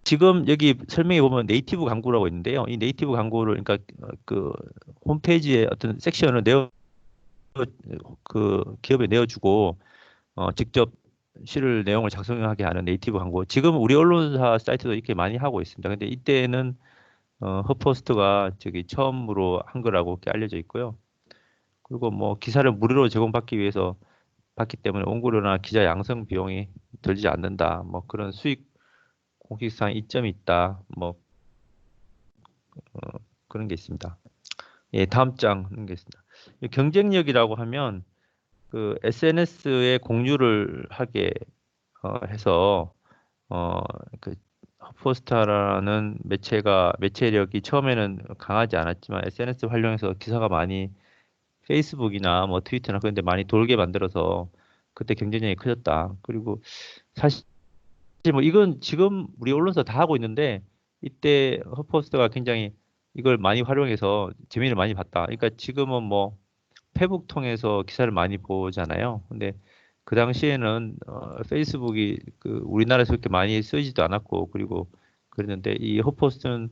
지금 여기 설명해 보면 네이티브 광고라고 있는데요. 이 네이티브 광고를 그러니까 그 홈페이지에 어떤 섹션을 그 기업에 내어주고 직접 실을 내용을 작성하게 하는 네이티브 광고. 지금 우리 언론사 사이트도 이렇게 많이 하고 있습니다. 근데 이때는 허포스트가 저기 처음으로 한 거라고 이렇게 알려져 있고요. 그리고 뭐 기사를 무료로 제공받기 위해서 받기 때문에 원고료나 기자 양성 비용이 들지 않는다. 뭐 그런 수익 공식상 이점이 있다. 뭐 그런 게 있습니다. 예, 다음 장 넘기겠습니다. 경쟁력이라고 하면 그 SNS에 공유를 하게 해서 그 허포스타라는 매체력이 처음에는 강하지 않았지만 SNS 활용해서 기사가 많이 페이스북이나 뭐 트위터나 그런 데 많이 돌게 만들어서 그때 경쟁력이 커졌다. 그리고 사실 뭐 이건 지금 우리 언론사 다 하고 있는데 이때 허포스트가 굉장히 이걸 많이 활용해서 재미를 많이 봤다. 그러니까 지금은 뭐 페북 통해서 기사를 많이 보잖아요. 근데 그 당시에는 페이스북이 그 우리나라에서 그렇게 많이 쓰지도 않았고 그리고 그랬는데 이 허포스트는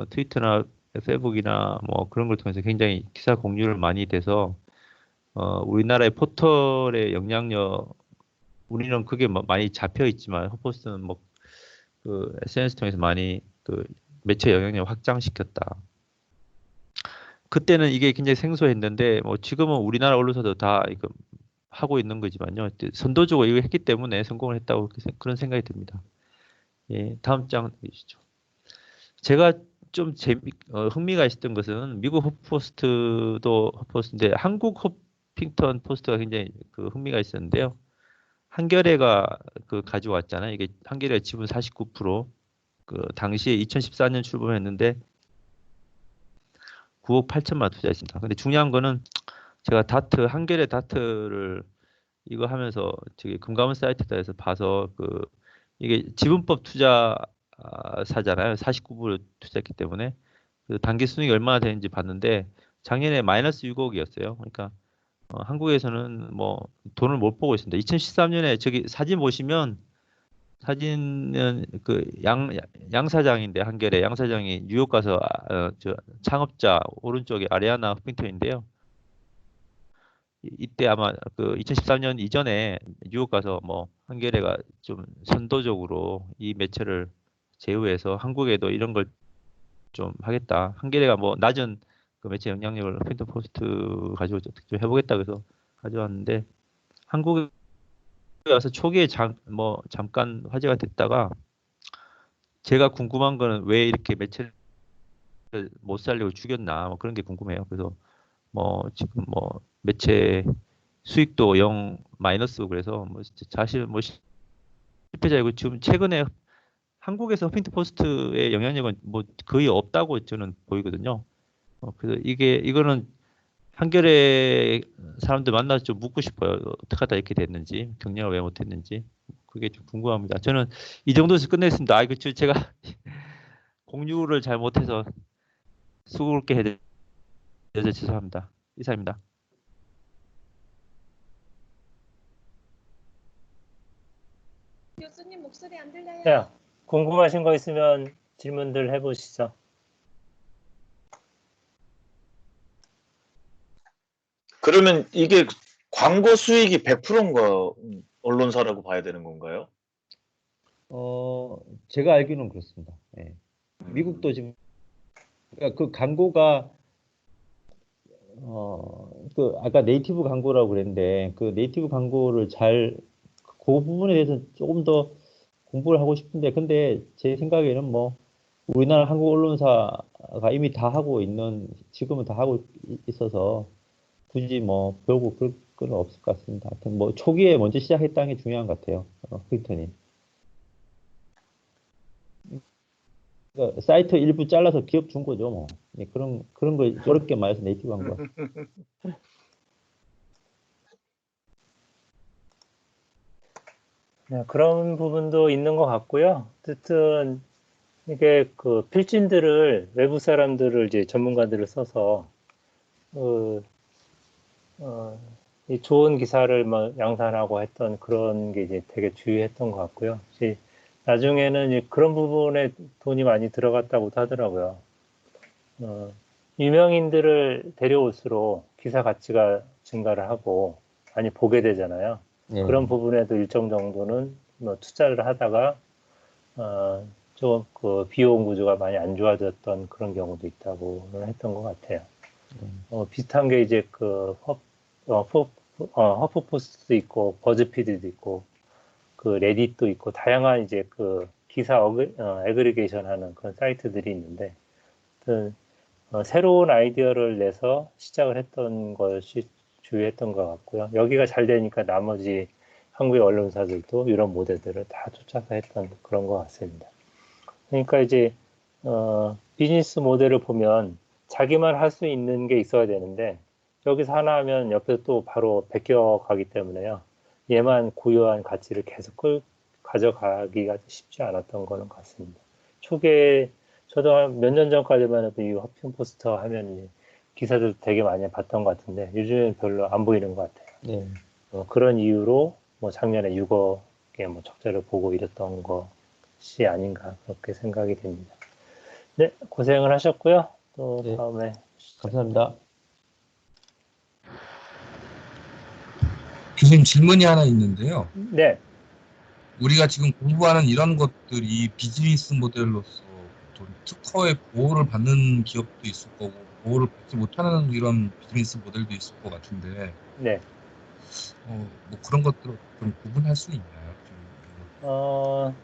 트위터나 페이스북이나 뭐 그런 걸 통해서 굉장히 기사 공유를 많이 돼서 우리나라의 포털의 영향력 우리는 그게 뭐 많이 잡혀 있지만 허포스트는 뭐 그 SNS 통해서 많이 그 매체 영향력 확장시켰다. 그때는 이게 굉장히 생소했는데 뭐 지금은 우리나라 언론사도 다 이거 하고 있는 거지만요. 선도적으로 이거 했기 때문에 성공을 했다고 그런 생각이 듭니다. 예, 다음 장 보시죠. 제가 좀 흥미가 있었던 것은 미국 허포스트도 허포스트인데 한국 허핑턴 포스트가 굉장히 그 흥미가 있었는데요. 한겨레가 그 가져왔잖아요. 이게 한겨레 지분 49%, 그 당시에 2014년 출범했는데 9억 8천만 원 투자했습니다. 근데 중요한 거는 제가 한겨레 다트를 이거 하면서 저기 금감원 사이트에서 봐서 그 이게 지분법 투자사잖아요. 49% 투자했기 때문에 그 단기 순이익이 얼마나 되는지 봤는데 작년에 마이너스 6억이었어요. 그러니까 한국에서는 뭐 돈을 못 보고 있습니다. 2013년에 저기 사진 보시면 사진은 그 양 사장인데 한겨레 양 사장이 뉴욕 가서 저 창업자 오른쪽에 아리아나 후핑턴인데요. 이때 아마 그 2013년 이전에 뉴욕 가서 뭐 한겨레가 좀 선도적으로 이 매체를 제휴해서 한국에도 이런 걸 좀 하겠다. 한겨레가 뭐 낮은 그 매체 영향력을 후핑턴 포스트 가지고 좀 해보겠다 그래서 가져왔는데 한국에 와서 초기에 잠깐 화제가 됐다가 제가 궁금한 거는 왜 이렇게 매체를 못 살려고 죽였나 뭐 그런 게 궁금해요. 그래서 뭐 지금 뭐 매체 수익도 영 마이너스고 그래서 뭐 사실 뭐 실패자이고 지금 최근에 한국에서 허핑턴 포스트의 영향력은 뭐 거의 없다고 저는 보이거든요. 그래서 이거는 한겨레 사람들 만나서 좀 묻고 싶어요. 어떻게 하다 이렇게 됐는지, 경영을 왜 못했는지 그게 좀 궁금합니다. 저는 이 정도에서 끝내겠습니다. 아, 그쵸. 제가 공유를 잘 못해서 수고롭게 해드려서 죄송합니다. 이상입니다. 교수님 목소리 안 들려요. 자, 궁금하신 거 있으면 질문들 해보시죠. 그러면 이게 광고 수익이 100%인가 언론사라고 봐야 되는 건가요? 제가 알기로는 그렇습니다. 예. 미국도 지금 그러니까 그 광고가 그 아까 네이티브 광고라고 그랬는데 그 네이티브 광고를 그 부분에 대해서 조금 더 공부를 하고 싶은데 근데 제 생각에는 뭐 우리나라 한국 언론사가 이미 다 하고 있는 지금은 다 하고 있어서 굳이 뭐 배우고 그럴 건 없을 것 같습니다. 하여튼 뭐 초기에 먼저 시작했다는 게 중요한 것 같아요. 크리턴이. 그러니까 사이트 일부 잘라서 기업 준 거죠, 뭐. 예, 그런 거 어렵게 말해서 네이티브 광고. 네, 그런 부분도 있는 것 같고요. 어쨌든 이게 그 필진들을 외부 사람들을 이제 전문가들을 써서 그, 이 좋은 기사를 뭐 양산하고 했던 그런 게 이제 되게 주요했던 것 같고요. 이제 나중에는 이제 그런 부분에 돈이 많이 들어갔다고도 하더라고요. 유명인들을 데려올수록 기사 가치가 증가를 하고 많이 보게 되잖아요. 예. 그런 부분에도 일정 정도는 뭐 투자를 하다가 좀 그 비용 구조가 많이 안 좋아졌던 그런 경우도 있다고는 했던 것 같아요. 비슷한 게 이제 그 허프포스트도 있고 버즈피드도 있고 그 레딧도 있고 다양한 이제 그 기사 애그리게이션 하는 그런 사이트들이 있는데 새로운 아이디어를 내서 시작을 했던 것이 주요했던 것 같고요. 여기가 잘 되니까 나머지 한국의 언론사들도 이런 모델들을 다 쫓아서 했던 그런 것 같습니다. 그러니까 이제 비즈니스 모델을 보면 자기만 할 수 있는 게 있어야 되는데 여기서 하나 하면 옆에서 또 바로 베껴가기 때문에요. 얘만 고유한 가치를 계속 가져가기가 쉽지 않았던 거는 같습니다. 초기에 저도 몇 년 전까지만 해도 이 허핑 포스터 하면 기사들 되게 많이 봤던 것 같은데 요즘엔 별로 안 보이는 것 같아요. 네. 그런 이유로 뭐 작년에 6억의 뭐 적자를 보고 이랬던 것이 아닌가 그렇게 생각이 됩니다. 네, 고생을 하셨고요. 또 네. 다음에 감사합니다. 교수님 질문이 하나 있는데요. 네, 우리가 지금 공부하는 이런 것들이 비즈니스 모델로서 좀 특허의 보호를 받는 기업도 있을 거고 보호를 받지 못하는 이런 비즈니스 모델도 있을 것 같은데 네. 뭐 그런 것들을 좀 구분할 수 있나요? 좀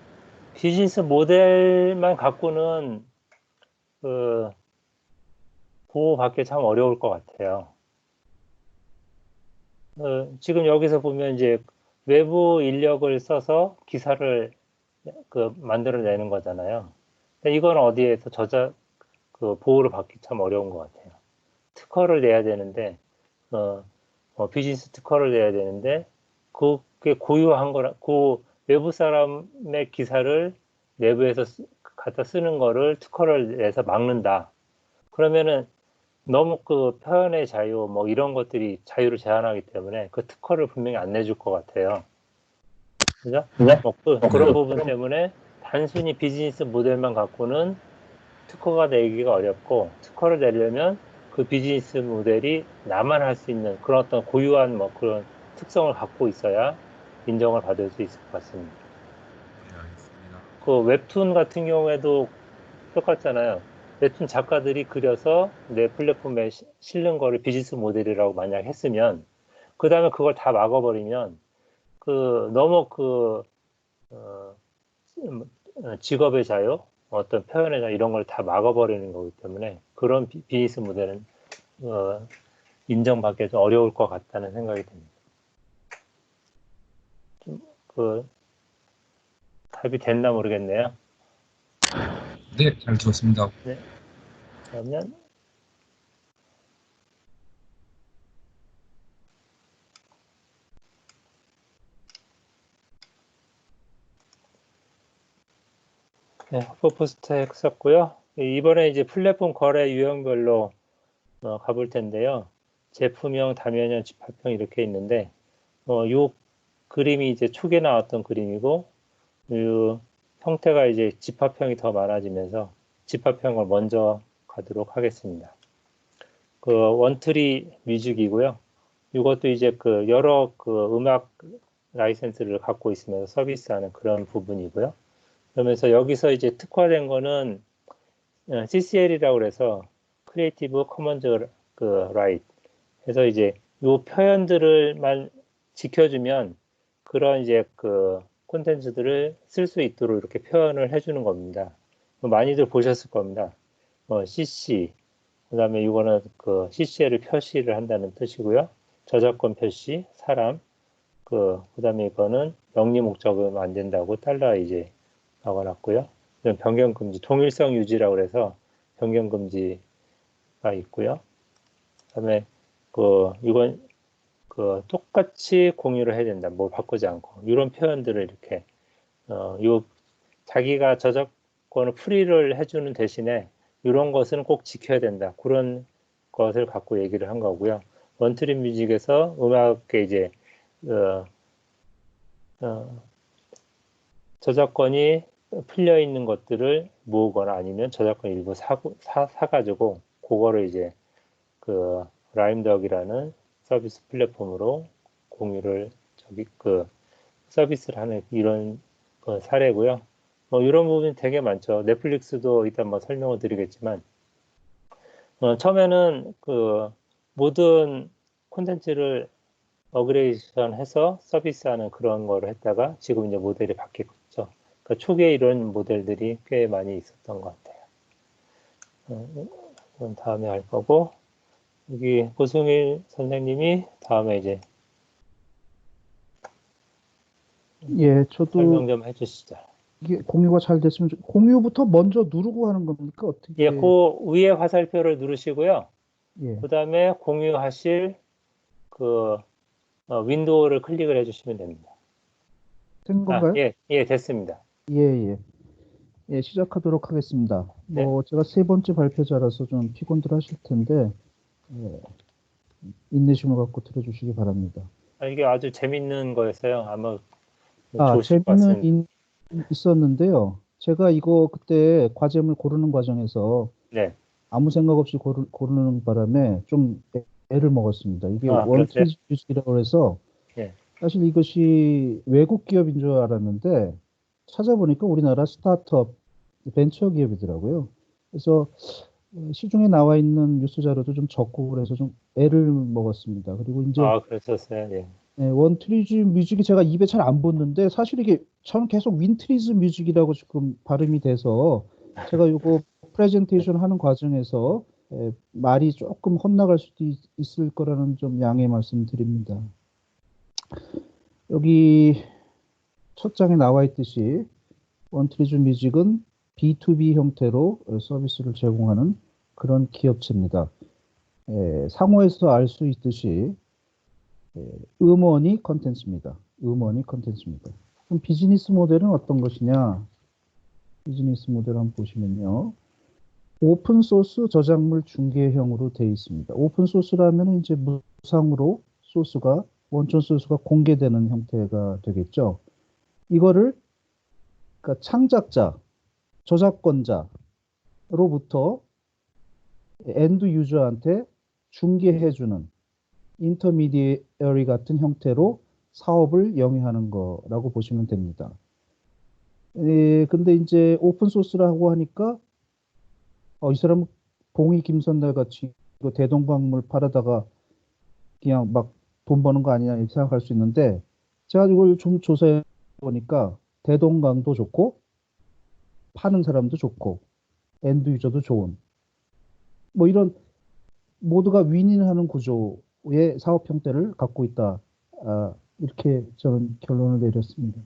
비즈니스 모델만 갖고는 그 보호받기 참 어려울 것 같아요. 지금 여기서 보면 이제 외부 인력을 써서 기사를 만들어내는 거잖아요. 근데 이건 어디에서 보호를 받기 참 어려운 것 같아요. 특허를 내야 되는데, 비즈니스 특허를 내야 되는데, 그게 고유한 거라, 그 외부 사람의 기사를 내부에서 갖다 쓰는 거를 특허를 내서 막는다. 그러면은 너무 그 표현의 자유 뭐 이런 것들이 자유를 제한하기 때문에 그 특허를 분명히 안 내줄 것 같아요. 그죠? 뭐 그런 부분 때문에 단순히 비즈니스 모델만 갖고는 특허가 내기가 어렵고 특허를 내려면 그 비즈니스 모델이 나만 할 수 있는 그런 어떤 고유한 뭐 그런 특성을 갖고 있어야 인정을 받을 수 있을 것 같습니다. 네, 알겠습니다. 그 웹툰 같은 경우에도 똑같잖아요. 웹툰 작가들이 그려서 내 플랫폼에 실는 거를 비즈니스 모델이라고 만약 했으면 그 다음에 그걸 다 막아버리면 너무 직업의 자유, 어떤 표현의 자유 이런 걸 다 막아버리는 거기 때문에 그런 비즈니스 모델은 인정받기 좀 어려울 것 같다는 생각이 듭니다. 답이 됐나 모르겠네요. 네, 잘 들었습니다. 네. 그러면 네, 허프포스트 했었고요. 이번에 이제 플랫폼 거래 유형별로 가볼 텐데요. 제품형, 다면형, 집합형 이렇게 있는데 요 그림이 이제 초기에 나왔던 그림이고 이 형태가 이제 집합형이 더 많아지면서 집합형을 먼저 가도록 하겠습니다. 원트리 뮤직이고요. 이것도 이제 그 여러 그 음악 라이센스를 갖고 있으면서 서비스하는 그런 부분이고요. 그러면서 여기서 이제 특화된 거는 CCL이라고 그래서 크리에이티브 커먼즈 그 라이트 해서 이제 요 표현들을만 지켜주면 그런 이제 그 콘텐츠들을 쓸 수 있도록 이렇게 표현을 해주는 겁니다. 많이들 보셨을 겁니다. CC, 그다음에 이거는 그 CCL을 표시를 한다는 뜻이고요. 저작권 표시, 사람, 그다음에 이거는 영리 목적은 안 된다고 달러 이제 적어놨고요. 이건 변경 금지, 통일성 유지라고 그래서 변경 금지가 있고요. 그다음에 이건 똑같이 공유를 해야 된다. 뭐 바꾸지 않고 이런 표현들을 이렇게 자기가 저작권을 프리를 해주는 대신에 이런 것은 꼭 지켜야 된다. 그런 것을 갖고 얘기를 한 거고요. 원트리 뮤직에서 음악에 이제 저작권이 풀려 있는 것들을 모으거나 아니면 저작권 일부 사가지고 그거를 이제 그 라임덕이라는 서비스 플랫폼으로 공유를 서비스를 하는 이런 사례고요. 이런 부분이 되게 많죠. 넷플릭스도 이따 뭐 설명을 드리겠지만 처음에는 그 모든 콘텐츠를 어그레이션 해서 서비스하는 그런 거를 했다가 지금 이제 모델이 바뀌었죠. 그러니까 초기에 이런 모델들이 꽤 많이 있었던 것 같아요. 이건 다음에 할 거고 여기 고승일 선생님이 다음에 이제 예, 저도 설명 좀 해주시죠. 이게 공유가 잘 됐으면 공유부터 먼저 누르고 하는 겁니까? 어떻게? 예, 그 위에 화살표를 누르시고요. 예, 그 다음에 공유하실 윈도우를 클릭을 해주시면 됩니다. 된 건가요? 예, 됐습니다. 예. 예, 시작하도록 하겠습니다. 뭐 제가 세 번째 발표자라서 좀 피곤들 하실 텐데 인내심을 갖고 들어주시기 바랍니다. 이게 아주 재밌는 거였어요. 아마 좋으실 것 재미는 같습니다. 있었는데요. 제가 이거 그때 과제물 고르는 과정에서 네. 아무 생각 없이 고르는 바람에 좀 애를 먹었습니다. 이게 그러세요? 원트리즈 뮤직이라고 해서 예. 사실 이것이 외국 기업인 줄 알았는데 찾아보니까 우리나라 스타트업 벤처 기업이더라고요. 그래서 시중에 나와 있는 뉴스 자료도 좀 적고 그래서 좀 애를 먹었습니다. 그리고 이제 그랬었어요. 예. 원트리즈 뮤직이 제가 입에 잘 안 붙는데 사실 이게 저는 계속 윈트리즈 뮤직이라고 지금 발음이 돼서 제가 이거 프레젠테이션 하는 과정에서 말이 조금 헛나갈 수도 있을 거라는 좀 양해 말씀드립니다. 여기 첫 장에 나와 있듯이 원트리즈 뮤직은 B2B 형태로 서비스를 제공하는 그런 기업체입니다. 상호에서 알 수 있듯이 음원이 컨텐츠입니다. 그럼 비즈니스 모델은 어떤 것이냐? 비즈니스 모델 한번 보시면요. 오픈 소스 저작물 중개형으로 되어 있습니다. 오픈 소스라면 이제 무상으로 원천 소스가 공개되는 형태가 되겠죠. 이거를 그러니까 창작자, 저작권자로부터 엔드 유저한테 중개해주는 인터미디어리 같은 형태로 사업을 영위하는 거라고 보시면 됩니다. 근데 이제 오픈 소스라고 하니까 이 사람은 봉이 김선달 같이 이거 대동박물 팔아다가 그냥 막 돈 버는 거 아니냐 이렇게 생각할 수 있는데 제가 이걸 좀 조사해 보니까 대동강도 좋고 파는 사람도 좋고 엔드 유저도 좋은 뭐 이런 모두가 윈윈하는 구조의 사업 형태를 갖고 있다. 이렇게 저는 결론을 내렸습니다.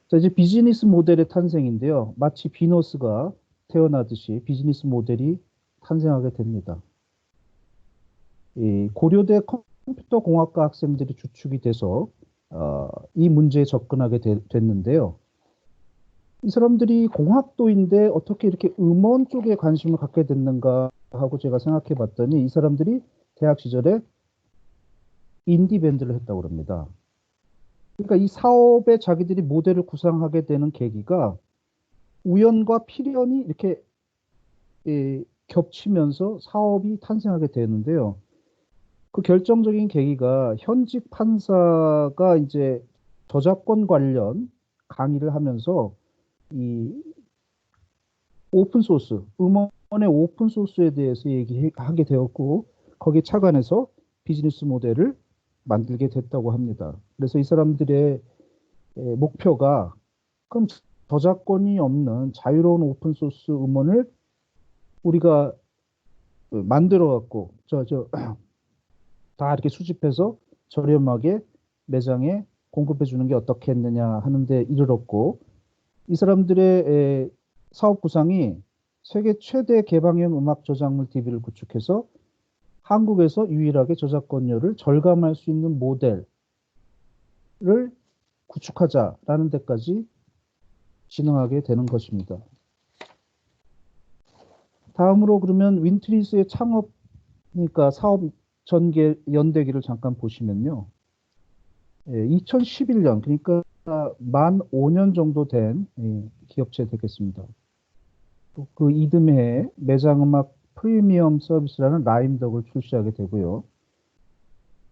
자, 이제 비즈니스 모델의 탄생인데요. 마치 비너스가 태어나듯이 비즈니스 모델이 탄생하게 됩니다. 이 고려대 컴퓨터 공학과 학생들이 주축이 돼서 이 문제에 접근하게 됐는데요. 이 사람들이 공학도인데 어떻게 이렇게 음원 쪽에 관심을 갖게 됐는가 하고 제가 생각해 봤더니 이 사람들이 대학 시절에 인디 밴드를 했다고 합니다. 그러니까 이 사업에 자기들이 모델을 구상하게 되는 계기가 우연과 필연이 이렇게 겹치면서 사업이 탄생하게 되는데요. 그 결정적인 계기가 현직 판사가 이제 저작권 관련 강의를 하면서 이 오픈 소스, 음원의 오픈 소스에 대해서 얘기하게 되었고, 거기에 착안해서 비즈니스 모델을 만들게 됐다고 합니다. 그래서 이 사람들의 목표가, 그럼 저작권이 없는 자유로운 오픈 소스 음원을 우리가 만들어 갖고 다 이렇게 수집해서 저렴하게 매장에 공급해 주는 게 어떻겠느냐 하는데 이르렀고, 이 사람들의 사업 구상이 세계 최대 개방형 음악 저작물 DB를 구축해서 한국에서 유일하게 저작권료를 절감할 수 있는 모델을 구축하자라는 데까지 진행하게 되는 것입니다. 다음으로 그러면 윈트리스의 창업, 그러니까 사업 전개 연대기를 잠깐 보시면요. 2011년, 그러니까 만 5년 정도 된 기업체 되겠습니다. 또 그 이듬해에 매장음악 프리미엄 서비스라는 라임덕을 출시하게 되고요.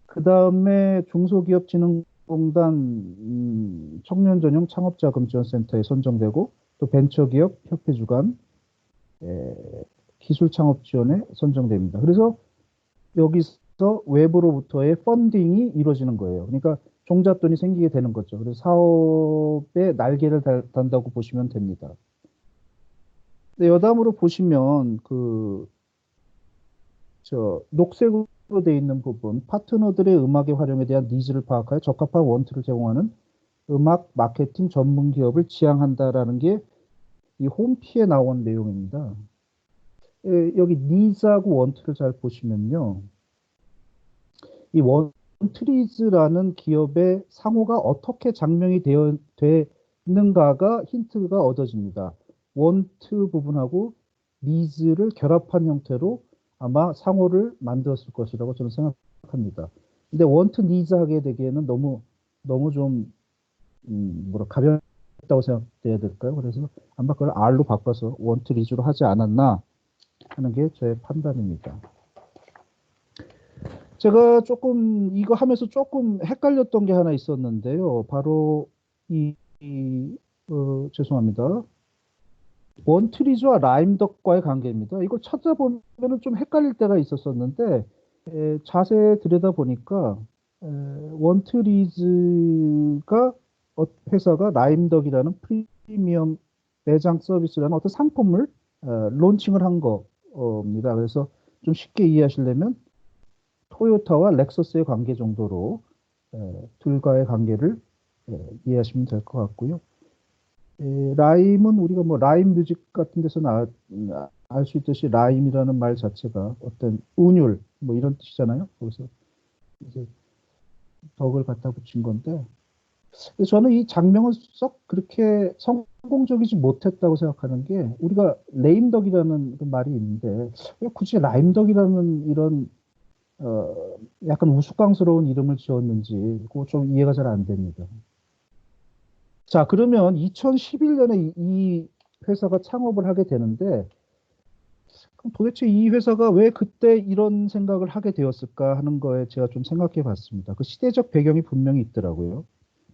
그 다음에 중소기업진흥공단 청년 전용 창업자금지원센터에 선정되고, 또 벤처기업 협회 주관 기술 창업 지원에 선정됩니다. 그래서 여기서 외부로부터의 펀딩이 이루어지는 거예요. 그러니까 종잣돈이 생기게 되는 거죠. 그래서 사업에 날개를 단다고 보시면 됩니다. 근데 여담으로 보시면 녹색으로 되어 있는 부분, 파트너들의 음악의 활용에 대한 니즈를 파악하여 적합한 원투를 제공하는 음악 마케팅 전문 기업을 지향한다라는 게 이 홈피에 나온 내용입니다. 여기 니즈하고 원투를 잘 보시면요. 이 원트리즈라는 기업의 상호가 어떻게 장명이 되는가가 힌트가 얻어집니다. 원트 부분하고 니즈를 결합한 형태로 아마 상호를 만들었을 것이라고 저는 생각합니다. 근데 원트 니즈 하게 되기에는 너무 좀 가볍다고 생각돼야 될까요? 그래서 아마 그걸 R로 바꿔서 원트 리즈로 하지 않았나 하는 게 저의 판단입니다. 제가 조금 이거 하면서 조금 헷갈렸던 게 하나 있었는데요. 바로 죄송합니다. 원트리즈와 라임덕과의 관계입니다. 이걸 찾아보면 좀 헷갈릴 때가 있었었는데, 자세히 들여다보니까 원트리즈가 회사가 라임덕이라는 프리미엄 매장 서비스라는 어떤 상품을 론칭을 한 겁니다. 그래서 좀 쉽게 이해하시려면 토요타와 렉서스의 관계 정도로 둘과의 관계를 이해하시면 될 것 같고요. 라임은 우리가 뭐 라임 뮤직 같은 데서 알 수 있듯이 라임이라는 말 자체가 어떤 운율 뭐 이런 뜻이잖아요. 그래서 이제 덕을 갖다 붙인 건데, 저는 이 장명은 썩 그렇게 성공적이지 못했다고 생각하는 게, 우리가 레임덕이라는 그 말이 있는데 왜 굳이 라임덕이라는 이런 약간 우스꽝스러운 이름을 지었는지 그거 좀 이해가 잘 안 됩니다. 자, 그러면 2011년에 이 회사가 창업을 하게 되는데, 그럼 도대체 이 회사가 왜 그때 이런 생각을 하게 되었을까 하는 거에 제가 좀 생각해 봤습니다. 그 시대적 배경이 분명히 있더라고요.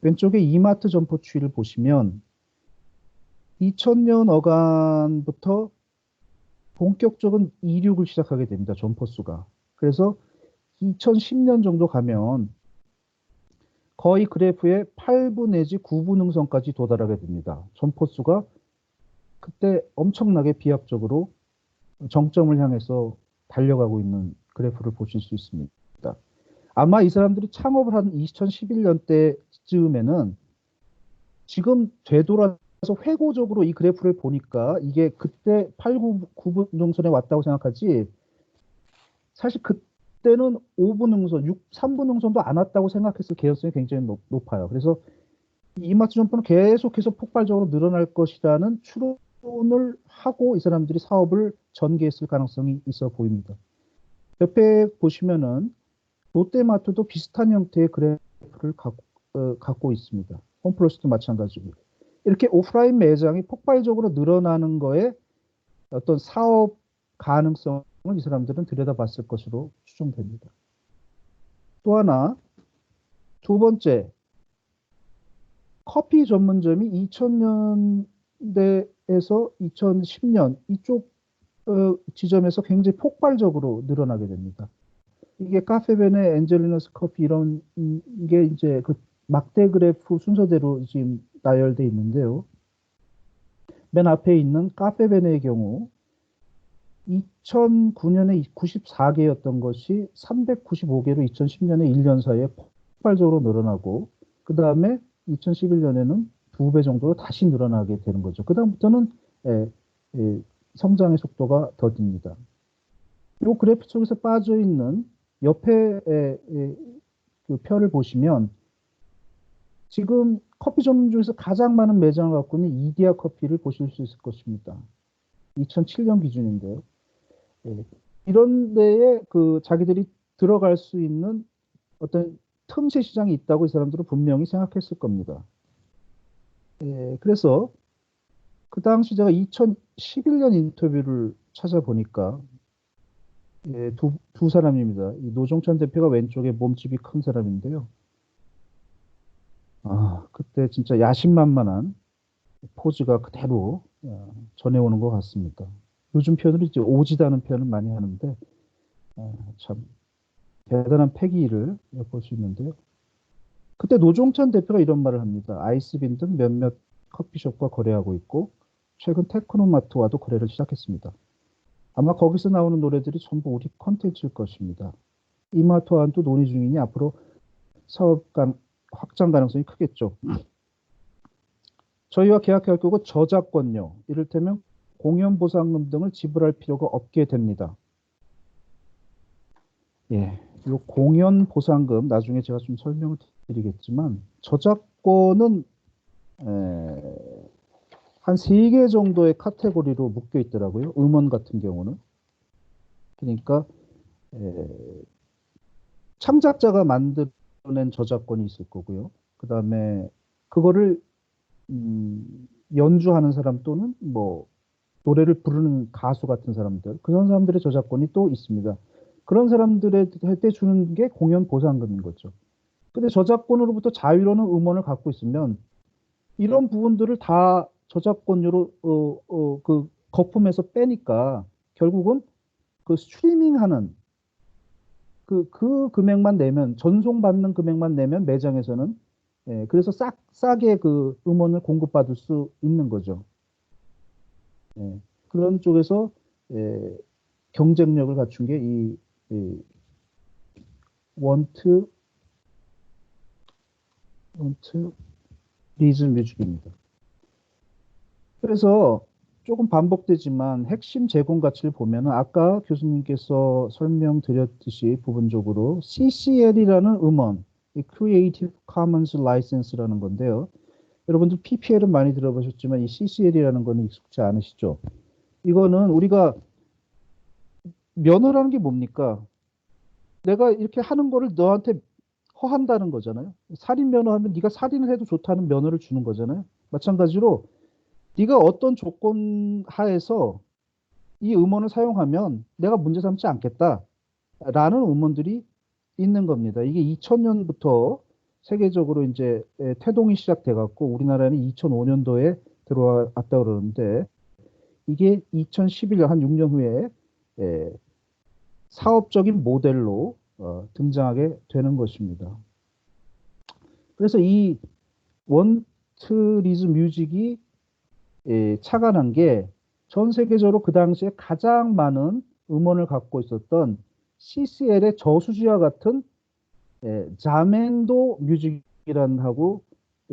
왼쪽에 이마트 점포 추이를 보시면 2000년 어간부터 본격적인 이륙을 시작하게 됩니다. 점포 수가. 그래서 2010년 정도 가면 거의 그래프의 8부 내지 9부 능선까지 도달하게 됩니다. 점포 수가 그때 엄청나게 비합적으로 정점을 향해서 달려가고 있는 그래프를 보실 수 있습니다. 아마 이 사람들이 창업을 한 2011년 때쯤에는 지금 되돌아서 회고적으로 이 그래프를 보니까 이게 그때 8, 9부 능선에 왔다고 생각하지, 사실 그때는 5부 능선, 3부 능선도 안 왔다고 생각했을 개연성이 굉장히 높아요. 그래서 이마트 점포는 계속해서 폭발적으로 늘어날 것이라는 추론을 하고 이 사람들이 사업을 전개했을 가능성이 있어 보입니다. 옆에 보시면은 롯데마트도 비슷한 형태의 그래프를 갖고 있습니다. 홈플러스도 마찬가지고. 이렇게 오프라인 매장이 폭발적으로 늘어나는 거에 어떤 사업 가능성을 이 사람들은 들여다봤을 것으로 추정됩니다. 또 하나, 두 번째, 커피 전문점이 2000년대에서 2010년 이쪽 지점에서 굉장히 폭발적으로 늘어나게 됩니다. 이게 카페베네, 엔젤리너스 커피 이런 게 이제 그 막대 그래프 순서대로 지금 나열돼 있는데요. 맨 앞에 있는 카페베네의 경우 2009년에 94개였던 것이 395개로 2010년에 1년 사이에 폭발적으로 늘어나고 그 다음에 2011년에는 2배 정도로 다시 늘어나게 되는 거죠. 그 다음부터는 성장의 속도가 더딥니다. 이 그래프 속에서 빠져 있는 옆에 그 표를 보시면 지금 커피 전문 중에서 가장 많은 매장을 갖고 있는 이디야 커피를 보실 수 있을 것입니다. 2007년 기준인데요. 이런 데에 그 자기들이 들어갈 수 있는 어떤 틈새 시장이 있다고 이 사람들은 분명히 생각했을 겁니다. 그래서 그 당시 제가 2011년 인터뷰를 찾아보니까 두 사람입니다. 이 노종찬 대표가 왼쪽에 몸집이 큰 사람인데요. 그때 진짜 야심만만한 포즈가 그대로 전해오는 것 같습니다. 요즘 표현으로 이제 오지다는 표현을 많이 하는데 참 대단한 패기를 엿볼 수 있는데요. 그때 노종찬 대표가 이런 말을 합니다. 아이스빈 등 몇몇 커피숍과 거래하고 있고 최근 테크노마트와도 거래를 시작했습니다. 아마 거기서 나오는 노래들이 전부 우리 콘텐츠일 것입니다. 이마트와는 또 논의 중이니 앞으로 사업 확장 가능성이 크겠죠. 저희와 계약할 거고 저작권료, 이를테면 공연 보상금 등을 지불할 필요가 없게 됩니다. 이 공연 보상금 나중에 제가 좀 설명을 드리겠지만 저작권은 한 3개 정도의 카테고리로 묶여 있더라고요. 음원 같은 경우는. 그러니까 창작자가 만들어낸 저작권이 있을 거고요. 그 다음에 그거를 연주하는 사람 또는 뭐 노래를 부르는 가수 같은 사람들, 그런 사람들의 저작권이 또 있습니다. 그런 사람들한테 주는 게 공연 보상금인 거죠. 근데 저작권으로부터 자유로는 음원을 갖고 있으면 이런 부분들을 다 저작권료로 그 거품에서 빼니까 결국은 그 스트리밍하는 그 금액만 내면, 전송받는 금액만 내면 매장에서는 그래서 싸게 그 음원을 공급받을 수 있는 거죠. 그런 쪽에서 경쟁력을 갖춘 게 이 원트 리즘 뮤직입니다. 그래서 조금 반복되지만 핵심 제공 가치를 보면 아까 교수님께서 설명드렸듯이 부분적으로 CCL이라는 음원, 이 Creative Commons License라는 건데요. 여러분들 PPL은 많이 들어보셨지만 이 CCL이라는 거는 익숙치 않으시죠? 이거는 우리가 면허라는 게 뭡니까? 내가 이렇게 하는 거를 너한테 허한다는 거잖아요. 살인 면허하면 네가 살인을 해도 좋다는 면허를 주는 거잖아요. 마찬가지로 네가 어떤 조건 하에서 이 음원을 사용하면 내가 문제 삼지 않겠다라는 음원들이 있는 겁니다. 이게 2000년부터 세계적으로 이제 태동이 시작돼 갖고 우리나라는 2005년도에 들어왔다 그러는데 이게 2011년 한 6년 후에 사업적인 모델로 등장하게 되는 것입니다. 그래서 이 원트리즈 뮤직이 착안한 게 전 세계적으로 그 당시에 가장 많은 음원을 갖고 있었던 CCL의 저수지와 같은 자멘도 뮤직이라는 하고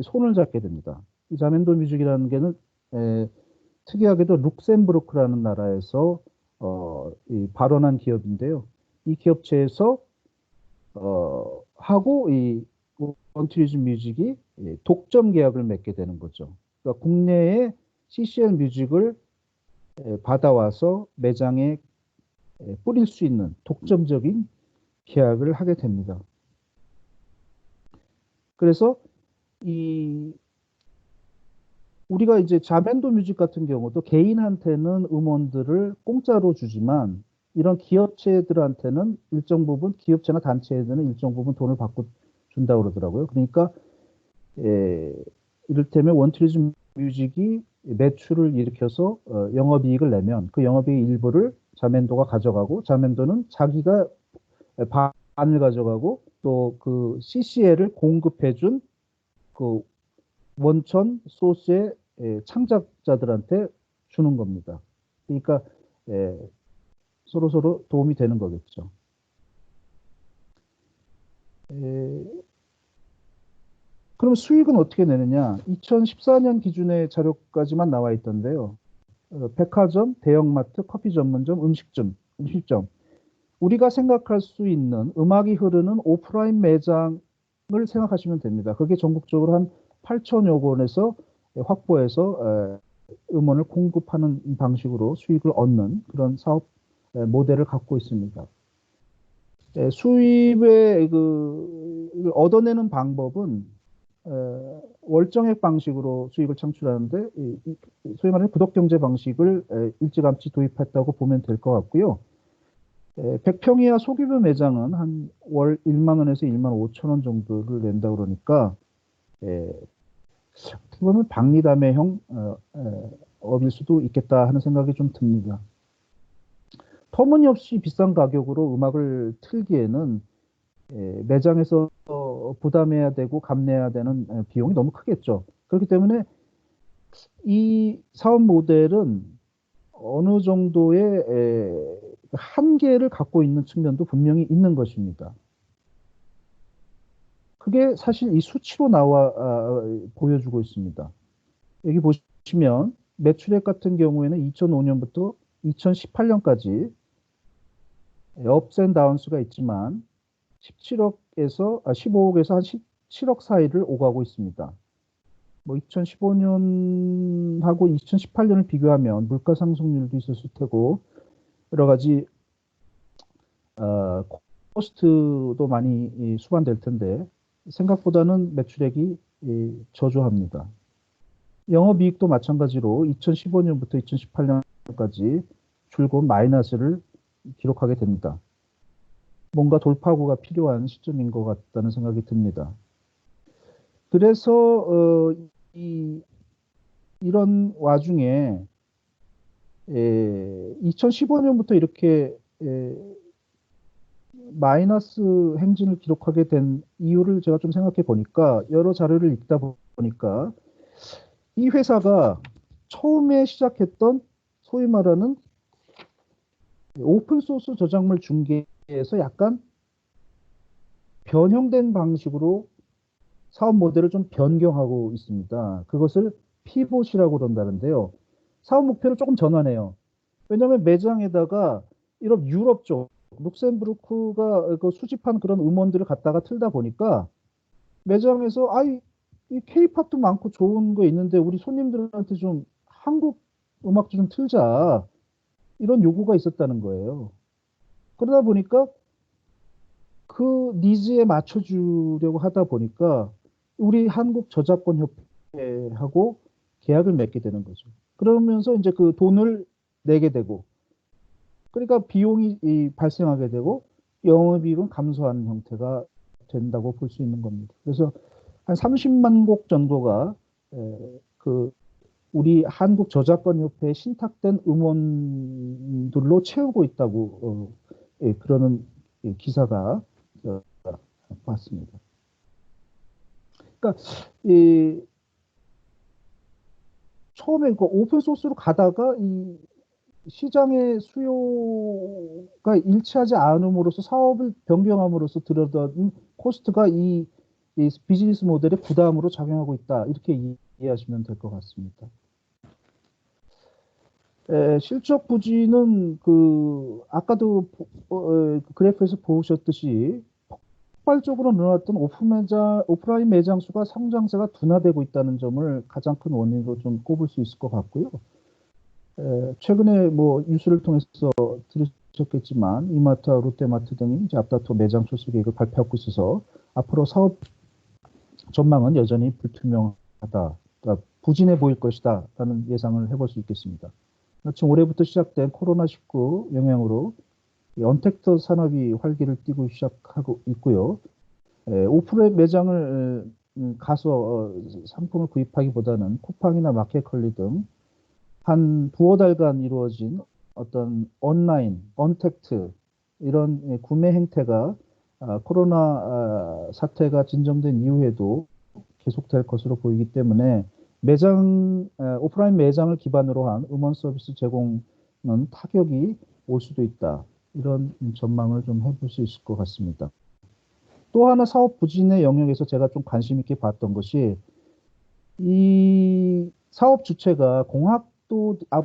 손을 잡게 됩니다. 이 자멘도 뮤직이라는 게는 특이하게도 룩셈부르크라는 나라에서 발원한 기업인데요. 이 기업체에서 하고 이 원트리즈 뮤직이 독점 계약을 맺게 되는 거죠. 그러니까 국내에 CCL 뮤직을 받아와서 매장에 뿌릴 수 있는 독점적인 계약을 하게 됩니다. 그래서 우리가 이제 자멘도 뮤직 같은 경우도 개인한테는 음원들을 공짜로 주지만 이런 기업체들한테는 일정 부분, 기업체나 단체들은 일정 부분 돈을 받고 준다고 그러더라고요. 그러니까 이를테면 원트리즘 뮤직이 매출을 일으켜서 영업이익을 내면 그 영업이익 일부를 자멘도가 가져가고 자멘도는 자기가 반을 가져가고 또 그 CCL을 공급해준 그 원천 소스의 창작자들한테 주는 겁니다. 그러니까 서로 도움이 되는 거겠죠. 그럼 수익은 어떻게 내느냐? 2014년 기준의 자료까지만 나와 있던데요. 백화점, 대형마트, 커피 전문점, 음식점. 우리가 생각할 수 있는 음악이 흐르는 오프라인 매장을 생각하시면 됩니다. 그게 전국적으로 한 8천여 곳에서 확보해서 음원을 공급하는 방식으로 수익을 얻는 그런 사업 모델을 갖고 있습니다. 수입을 얻어내는 방법은 월정액 방식으로 수익을 창출하는데 소위 말하는 구독경제 방식을 일찌감치 도입했다고 보면 될 것 같고요. 100평 이하 소규모 매장은 한 월 1만 원에서 1만 5천 원 정도를 낸다 그러니까 그러면 박리담회형 업일 수도 있겠다 하는 생각이 좀 듭니다. 터무니없이 비싼 가격으로 음악을 틀기에는 매장에서 부담해야 되고 감내해야 되는 비용이 너무 크겠죠. 그렇기 때문에 이 사업 모델은 어느 정도의 한계를 갖고 있는 측면도 분명히 있는 것입니다. 그게 사실 이 수치로 나와 보여주고 있습니다. 여기 보시면 매출액 같은 경우에는 2005년부터 2018년까지 업스 앤 다운스가 있지만 15억에서 한 17억 사이를 오가고 있습니다. 뭐 2015년하고 2018년을 비교하면 물가 상승률도 있었을 테고 여러 가지 코스트도 많이 수반될 텐데 생각보다는 매출액이 저조합니다. 영업이익도 마찬가지로 2015년부터 2018년까지 줄곧 마이너스를 기록하게 됩니다. 뭔가 돌파구가 필요한 시점인 것 같다는 생각이 듭니다. 그래서 이런 와중에 2015년부터 이렇게 마이너스 행진을 기록하게 된 이유를 제가 좀 생각해 보니까 여러 자료를 읽다 보니까 이 회사가 처음에 시작했던 소위 말하는 오픈소스 저작물 중개에서 약간 변형된 방식으로 사업 모델을 좀 변경하고 있습니다. 그것을 피봇이라고 그런다는데요. 사업 목표를 조금 전환해요. 왜냐하면 매장에다가 이런 유럽 쪽, 룩셈부르크가 그 수집한 그런 음원들을 갖다가 틀다 보니까 매장에서 이 K-팝도 많고 좋은 거 있는데 우리 손님들한테 좀 한국 음악도 좀 틀자 이런 요구가 있었다는 거예요. 그러다 보니까 그 니즈에 맞춰주려고 하다 보니까 우리 한국 저작권 협회하고 계약을 맺게 되는 거죠. 그러면서 이제 그 돈을 내게 되고 그러니까 비용이 발생하게 되고 영업이익은 감소하는 형태가 된다고 볼 수 있는 겁니다. 그래서 한 30만 곡 정도가 그 우리 한국 저작권 협회에 신탁된 음원들로 채우고 있다고 그러는 기사가 봤습니다. 그러니까 처음에 그 오픈 소스로 가다가 이 시장의 수요가 일치하지 않음으로써 사업을 변경함으로써 들어던 코스트가 이 비즈니스 모델의 부담으로 작용하고 있다. 이렇게 이해하시면 될 것 같습니다. 실적 부진은 아까도 그래프에서 보셨듯이 폭발적으로 늘어났던 오프라인 매장 수가 성장세가 둔화되고 있다는 점을 가장 큰 원인으로 좀 꼽을 수 있을 것 같고요. 최근에 뭐 뉴스를 통해서 들으셨겠지만 이마트와 롯데마트 등이 이제 앞다퉈 매장 철수 계획을 발표하고 있어서 앞으로 사업 전망은 여전히 불투명하다, 그러니까 부진해 보일 것이다라는 예상을 해볼 수 있겠습니다. 지금 올해부터 시작된 코로나19 영향으로 이 언택트 산업이 활기를 띠고 시작하고 있고요. 오프라인 매장을 가서 상품을 구입하기보다는 쿠팡이나 마켓컬리 등 한 두어 달간 이루어진 어떤 온라인, 언택트 이런 구매 행태가 코로나 사태가 진정된 이후에도 계속될 것으로 보이기 때문에 오프라인 매장을 기반으로 한 음원 서비스 제공은 타격이 올 수도 있다. 이런 전망을 좀 해볼 수 있을 것 같습니다. 또 하나 사업 부진의 영역에서 제가 좀 관심 있게 봤던 것이 이 사업 주체가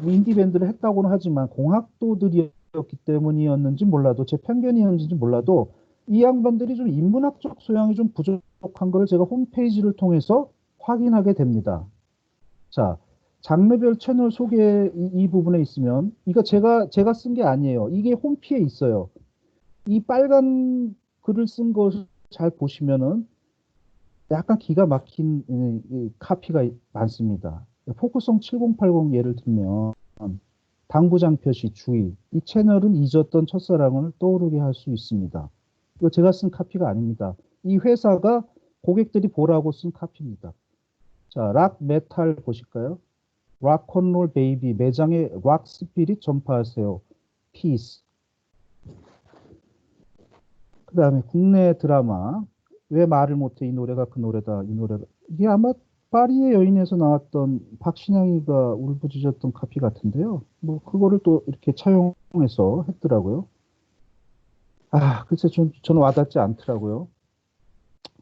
인디밴드를 했다고는 하지만 공학도들이었기 때문이었는지 몰라도 제 편견이었는지 몰라도 이 양반들이 좀 인문학적 소양이 좀 부족한 것을 제가 홈페이지를 통해서 확인하게 됩니다. 자, 장르별 채널 소개 이 부분에 있으면 이거 제가 쓴 게 아니에요. 이게 홈피에 있어요. 이 빨간 글을 쓴 것을 잘 보시면은 약간 기가 막힌 이 카피가 많습니다. 포크송 7080 예를 들면 당구장 표시 주의. 이 채널은 잊었던 첫사랑을 떠오르게 할 수 있습니다. 이거 제가 쓴 카피가 아닙니다. 이 회사가 고객들이 보라고 쓴 카피입니다. 자, 락 메탈 보실까요? 락콘롤 베이비 매장에 락 스피릿 전파하세요. 피스. 그 다음에 국내 드라마 왜 말을 못해 이 노래가 그 노래다 이 노래가 이게 아마 파리의 여인에서 나왔던 박신양이가 울부짖었던 카피 같은데요. 뭐 그거를 또 이렇게 차용해서 했더라고요. 글쎄 저는 와닿지 않더라고요.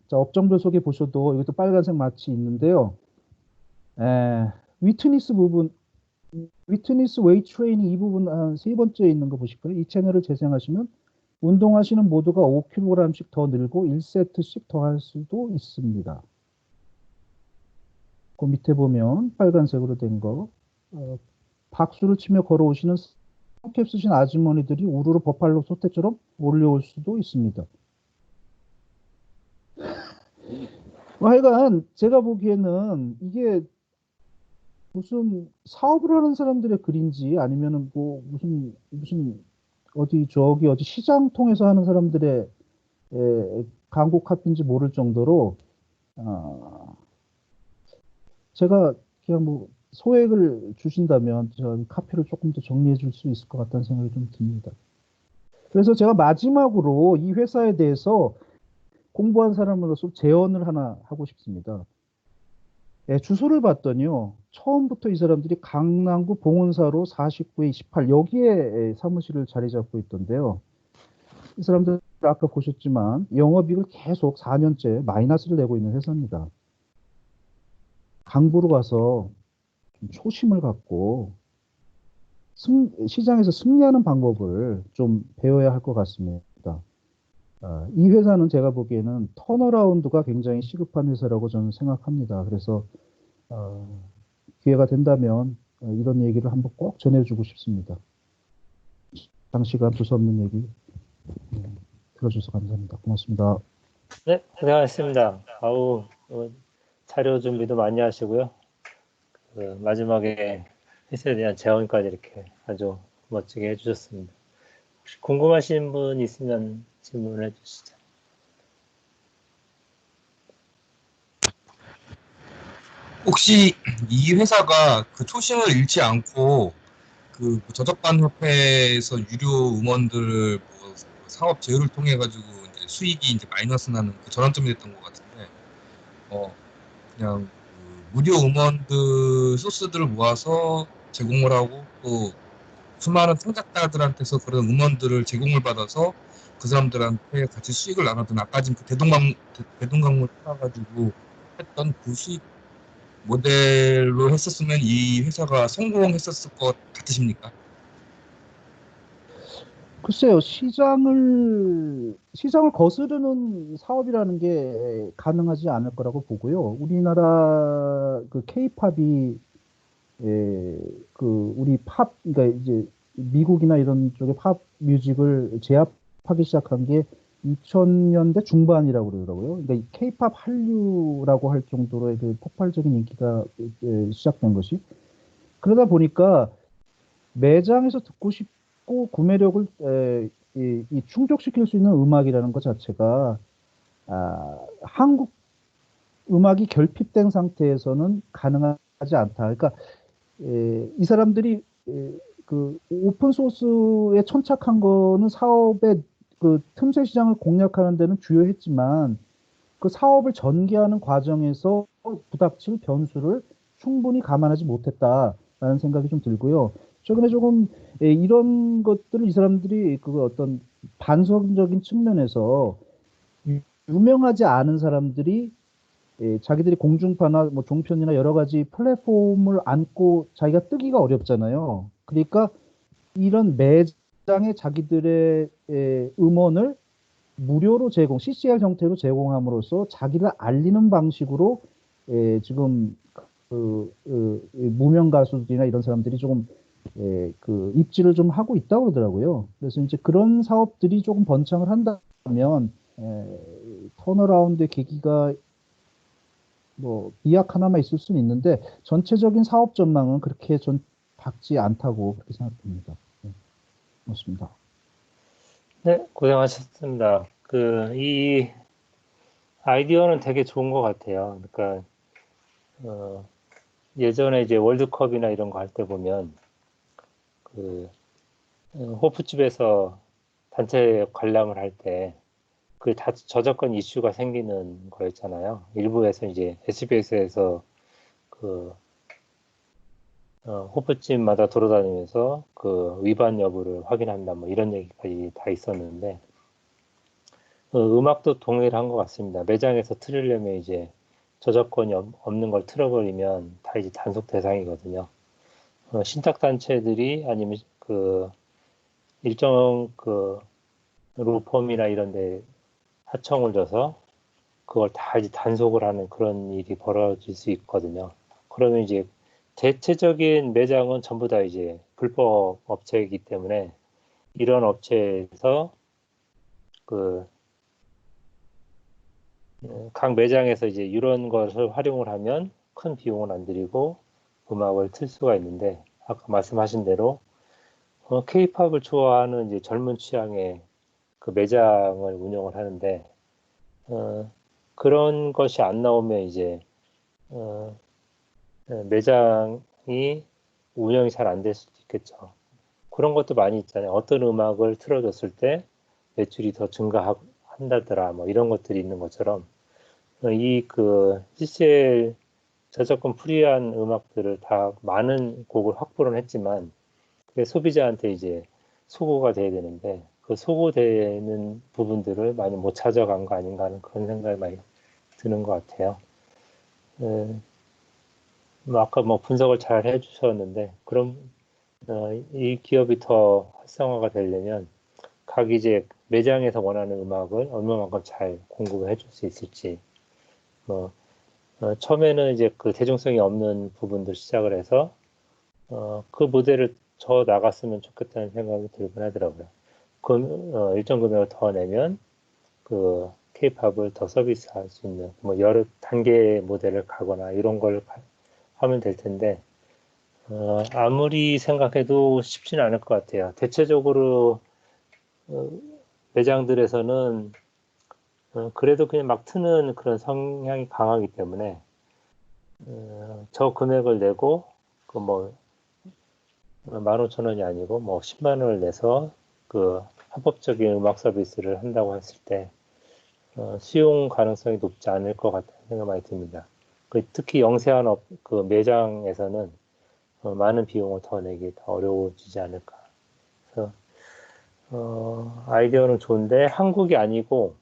자, 업종별 소개 보셔도 여기도 빨간색 마치 있는데요. 위트니스 웨이트 트레이닝 이 부분 한 세 번째에 있는 거 보실까요? 이 채널을 재생하시면 운동하시는 모두가 5kg씩 더 늘고 1세트씩 더 할 수도 있습니다. 그 밑에 보면 빨간색으로 된 거, 박수를 치며 걸어오시는 스캡 쓰신 아주머니들이 우르르 버팔로 소떼처럼 몰려올 수도 있습니다. 하여간 제가 보기에는 이게 무슨 사업을 하는 사람들의 글인지 아니면은 뭐 무슨 어디 시장 통해서 하는 사람들의 광고 카피인지 모를 정도로 제가 그냥 뭐 소액을 주신다면 제가 카피를 조금 더 정리해 줄 수 있을 것 같다는 생각이 좀 듭니다. 그래서 제가 마지막으로 이 회사에 대해서 공부한 사람으로서 제언을 하나 하고 싶습니다. 주소를 봤더니요. 처음부터 이 사람들이 강남구 봉은사로 49-28 여기에 사무실을 자리 잡고 있던데요. 이 사람들 아까 보셨지만 영업이익을 계속 4년째 마이너스를 내고 있는 회사입니다. 강부로 가서 좀 초심을 갖고 시장에서 승리하는 방법을 좀 배워야 할 것 같습니다. 이 회사는 제가 보기에는 턴어라운드가 굉장히 시급한 회사라고 저는 생각합니다. 그래서 기회가 된다면 이런 얘기를 한번 꼭 전해주고 싶습니다. 장시간 두서없는 얘기 들어주셔서 감사합니다. 고맙습니다. 네, 고생하셨습니다. 자료 준비도 많이 하시고요. 마지막에 회사에 대한 재원까지 이렇게 아주 멋지게 해주셨습니다. 혹시 궁금하신 분 있으면 질문해 주시죠. 혹시 이 회사가 그 초심을 잃지 않고 그 저작권 협회에서 유료 음원들을 뭐 사업 제휴를 통해 가지고 이제 수익이 이제 마이너스 나는 그 전환점이 됐던 것 같은데, 그냥 그 무료 음원들 소스들을 모아서 제공을 하고 또 수많은 창작자들한테서 그런 음원들을 제공을 받아서 그 사람들한테 같이 수익을 나누던 아까 지금 그 대동강물 팔아가지고 했던 그 수익 모델로 했었으면 이 회사가 성공했었을 것 같으십니까? 글쎄요, 시장을 거스르는 사업이라는 게 가능하지 않을 거라고 보고요. 우리나라 그 K-팝이 우리 팝, 그러니까 이제 미국이나 이런 쪽의 팝 뮤직을 제압하기 시작한 게 2000년대 중반이라고 그러더라고요. 그러니까 K-팝 한류라고 할 정도로의 그 폭발적인 인기가 시작된 것이. 그러다 보니까 매장에서 듣고 싶고 구매력을 이 충족시킬 수 있는 음악이라는 것 자체가 한국 음악이 결핍된 상태에서는 가능하지 않다. 그러니까 이 사람들이 그 오픈 소스에 천착한 거는 사업의 그 틈새 시장을 공략하는 데는 주요했지만 그 사업을 전개하는 과정에서 부닥칠 변수를 충분히 감안하지 못했다라는 생각이 좀 들고요. 최근에 조금 이런 것들을 이 사람들이 그 어떤 반성적인 측면에서 유명하지 않은 사람들이 자기들이 공중파나 뭐 종편이나 여러 가지 플랫폼을 안고 자기가 뜨기가 어렵잖아요. 그러니까 이런 매장에 자기들의 음원을 무료로 CCR 형태로 제공함으로써 자기를 알리는 방식으로 지금 무명 가수들이나 이런 사람들이 조금 그 입지를 좀 하고 있다고 그러더라고요. 그래서 이제 그런 사업들이 조금 번창을 한다면 턴어라운드의 계기가 뭐 미약 하나만 있을 수는 있는데 전체적인 사업 전망은 그렇게 전 밝지 않다고 그렇게 생각됩니다. 네, 고맙습니다. 네, 고생하셨습니다. 이 아이디어는 되게 좋은 것 같아요. 그러니까 예전에 이제 월드컵이나 이런 거 할 때 보면 호프집에서 단체 관람을 할 때 그 다 저작권 이슈가 생기는 거였잖아요. 일부에서 이제 SBS에서 호프집마다 돌아다니면서 그 위반 여부를 확인한다 뭐 이런 얘기까지 다 있었는데 음악도 동일한 것 같습니다. 매장에서 틀으려면 이제 저작권이 없는 걸 틀어버리면 다 이제 단속 대상이거든요. 신탁 단체들이 아니면 일정 로펌이나 이런 데 하청을 줘서 그걸 다 이제 단속을 하는 그런 일이 벌어질 수 있거든요. 그러면 이제 대체적인 매장은 전부 다 이제 불법 업체이기 때문에 이런 업체에서 각 매장에서 이제 이런 것을 활용을 하면 큰 비용은 안 들이고 음악을 틀 수가 있는데 아까 말씀하신 대로 K-팝을 좋아하는 이제 젊은 취향의 그 매장을 운영을 하는데 그런 것이 안 나오면 이제 매장이 운영이 잘 안 될 수도 있겠죠. 그런 것도 많이 있잖아요. 어떤 음악을 틀어줬을 때 매출이 더 증가한다더라, 뭐 이런 것들이 있는 것처럼 이 CCL 저작권 프리한 음악들을 다 많은 곡을 확보는 했지만 그게 소비자한테 이제 소고가 돼야 되는데 그 소고되는 부분들을 많이 못 찾아간 거 아닌가 하는 그런 생각이 많이 드는 것 같아요. 아까 뭐 분석을 잘 해주셨는데 그럼 이 기업이 더 활성화가 되려면 각 이제 매장에서 원하는 음악을 얼마만큼 잘 공급을 해줄 수 있을지 처음에는 이제 그 대중성이 없는 부분들 시작을 해서 그 모델을 저 나갔으면 좋겠다는 생각이 들긴 하더라고요. 일정 금액을 더 내면 K-팝을 더 서비스할 수 있는 뭐 여러 단계의 모델을 가거나 이런 걸 하면 될 텐데 아무리 생각해도 쉽지는 않을 것 같아요. 대체적으로 매장들에서는 그래도 그냥 막 트는 그런 성향이 강하기 때문에 저 금액을 내고 뭐 15,000원이 아니고 뭐 10만 원을 내서 합법적인 음악 서비스를 한다고 했을 때 수용 가능성이 높지 않을 것 같다는 생각이 많이 듭니다. 특히 영세한 매장에서는 많은 비용을 더 내기 더 어려워지지 않을까. 그래서 아이디어는 좋은데 한국이 아니고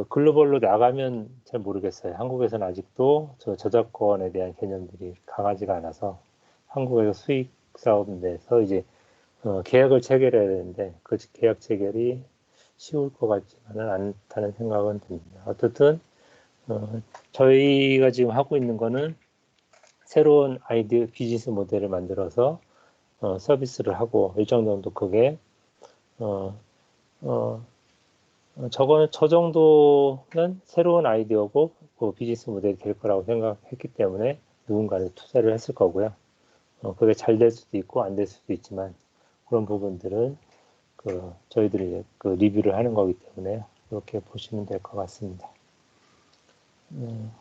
글로벌로 나가면 잘 모르겠어요. 한국에서는 아직도 저작권에 대한 개념들이 강하지가 않아서 한국에서 수익 사업 내에서 이제 계약을 체결해야 되는데 그 계약 체결이 쉬울 것 같지만은 않다는 생각은 듭니다. 어쨌든 저희가 지금 하고 있는 거는 새로운 아이디어 비즈니스 모델을 만들어서 서비스를 하고 일정 정도 그게 저 정도는 새로운 아이디어고 비즈니스 모델이 될 거라고 생각했기 때문에 누군가는 투자를 했을 거고요. 그게 잘 될 수도 있고 안 될 수도 있지만 그런 부분들은 저희들이 그 리뷰를 하는 거기 때문에 이렇게 보시면 될 것 같습니다.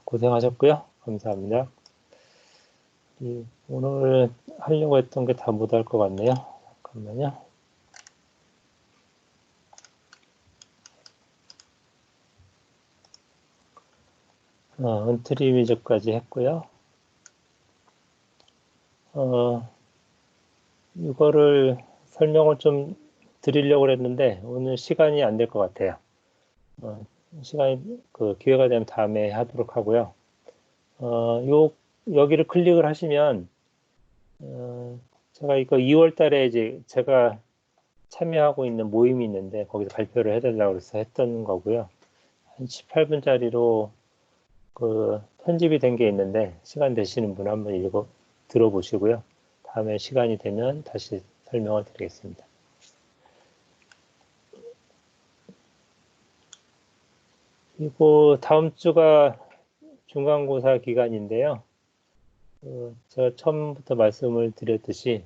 고생하셨고요. 감사합니다. 오늘 하려고 했던 게 다 못할 것 같네요. 잠깐만요. 은트리 위저까지 했고요. 이거를 설명을 좀 드리려고 했는데 오늘 시간이 안 될 것 같아요. 시간이 기회가 되면 다음에 하도록 하고요. 여기를 클릭을 하시면 제가 이거 2월 달에 이제 제가 참여하고 있는 모임이 있는데 거기서 발표를 해달라고 해서 했던 거고요. 한 18분짜리로 편집이 된 게 있는데 시간 되시는 분 한번 들어보시고요. 다음에 시간이 되면 다시 설명을 드리겠습니다. 그리고 다음 주가 중간고사 기간인데요. 제가 처음부터 말씀을 드렸듯이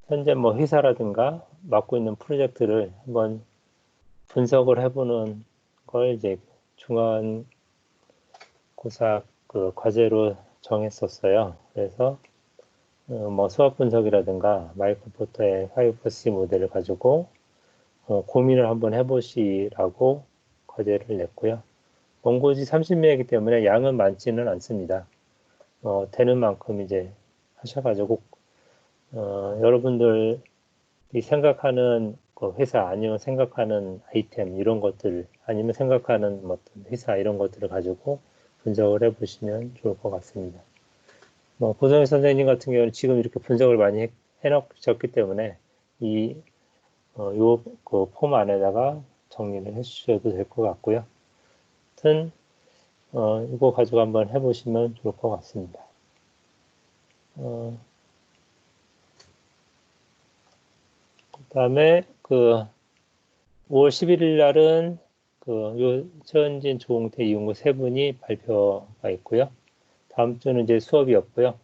현재 뭐 회사라든가 맡고 있는 프로젝트를 한번 분석을 해보는 걸 이제 중간고사 과제로 정했었어요. 그래서 뭐 수학 분석이라든가 마이크로포터의 5C 모델을 가지고 고민을 한번 해보시라고 과제를 냈고요. 원고지 30명이기 때문에 양은 많지는 않습니다. 되는 만큼 이제 하셔가지고 여러분들이 생각하는 회사 아니면 생각하는 아이템 이런 것들 아니면 생각하는 어떤 회사 이런 것들을 가지고 분석을 해보시면 좋을 것 같습니다. 고성희 선생님 같은 경우는 지금 이렇게 분석을 많이 해놓으셨기 때문에 폼 안에다가 정리를 해주셔도 될 것 같고요. 하여튼 이거 가지고 한번 해보시면 좋을 것 같습니다. 그다음에 5월 11일 날은 최은진, 조홍태, 이용구 세 분이 발표가 있고요. 다음 주는 이제 수업이 없고요.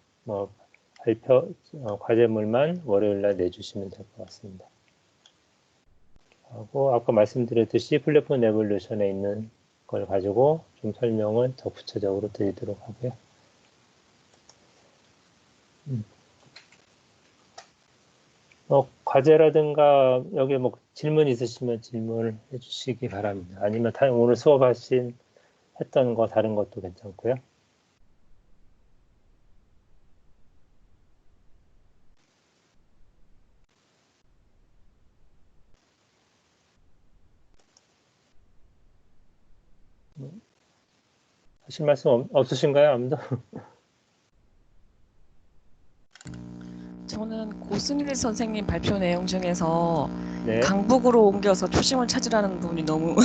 과제물만 월요일 날 내주시면 될 것 같습니다. 하고 아까 말씀드렸듯이 플랫폼 에볼루션에 있는 걸 가지고 좀 설명은 더 구체적으로 드리도록 하고요. 과제라든가 여기 뭐 질문 있으시면 질문을 해주시기 바랍니다. 아니면 오늘 했던 거 다른 것도 괜찮고요. 하실 말씀 없으신가요, 아무도? 저는 고승일 선생님 발표 내용 중에서 네. 강북으로 옮겨서 초심을 찾으라는 부분이 너무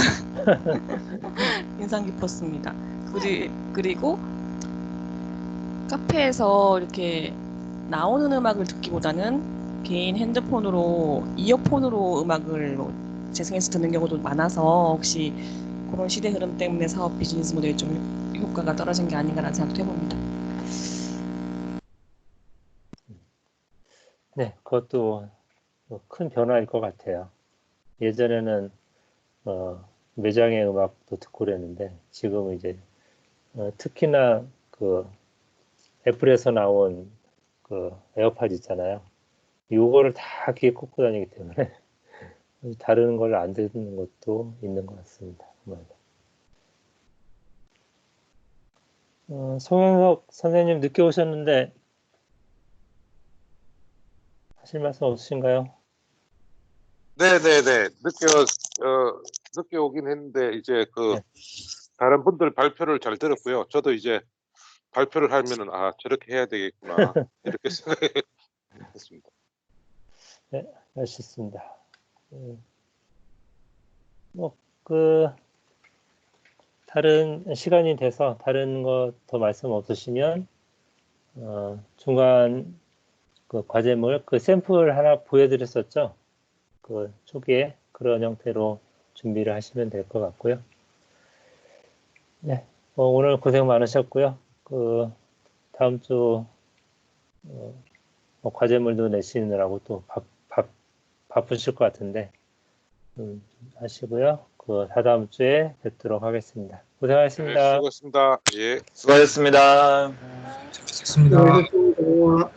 인상 깊었습니다. 그리고 카페에서 이렇게 나오는 음악을 듣기보다는 개인 핸드폰으로 이어폰으로 음악을 재생해서 듣는 경우도 많아서 혹시 그런 시대 흐름 때문에 사업 비즈니스 모델이 좀 효과가 떨어진 게 아닌가라는 생각도 해봅니다. 네, 그것도 큰 변화일 것 같아요. 예전에는 매장의 음악도 듣고 그랬는데 지금은 이제 특히나 애플에서 나온 에어팟 있잖아요. 요거를 다 귀에 꽂고 다니기 때문에 다른 걸 안 듣는 것도 있는 것 같습니다. 송영석 선생님 늦게 오셨는데 하실 말씀 없으신가요? 네네네. 늦게 오긴 했는데, 이제 네. 다른 분들 발표를 잘 들었고요. 저도 이제 발표를 하면은, 저렇게 해야 되겠구나. 이렇게 생각했습니다. 네, 멋있습니다. 다른 시간이 돼서 다른 거 더 말씀 없으시면 중간 과제물 샘플 하나 보여드렸었죠. 초기에 그런 형태로 준비를 하시면 될 것 같고요. 네, 오늘 고생 많으셨고요. 다음 주 과제물도 내시느라고 또 바쁘실 것 같은데 하시고요. 그 다다음 주에 뵙도록 하겠습니다. 네, 고생하셨습니다. 수고하셨습니다. 예. 수고하셨습니다. 재밌었습니다. 수고하셨습니다.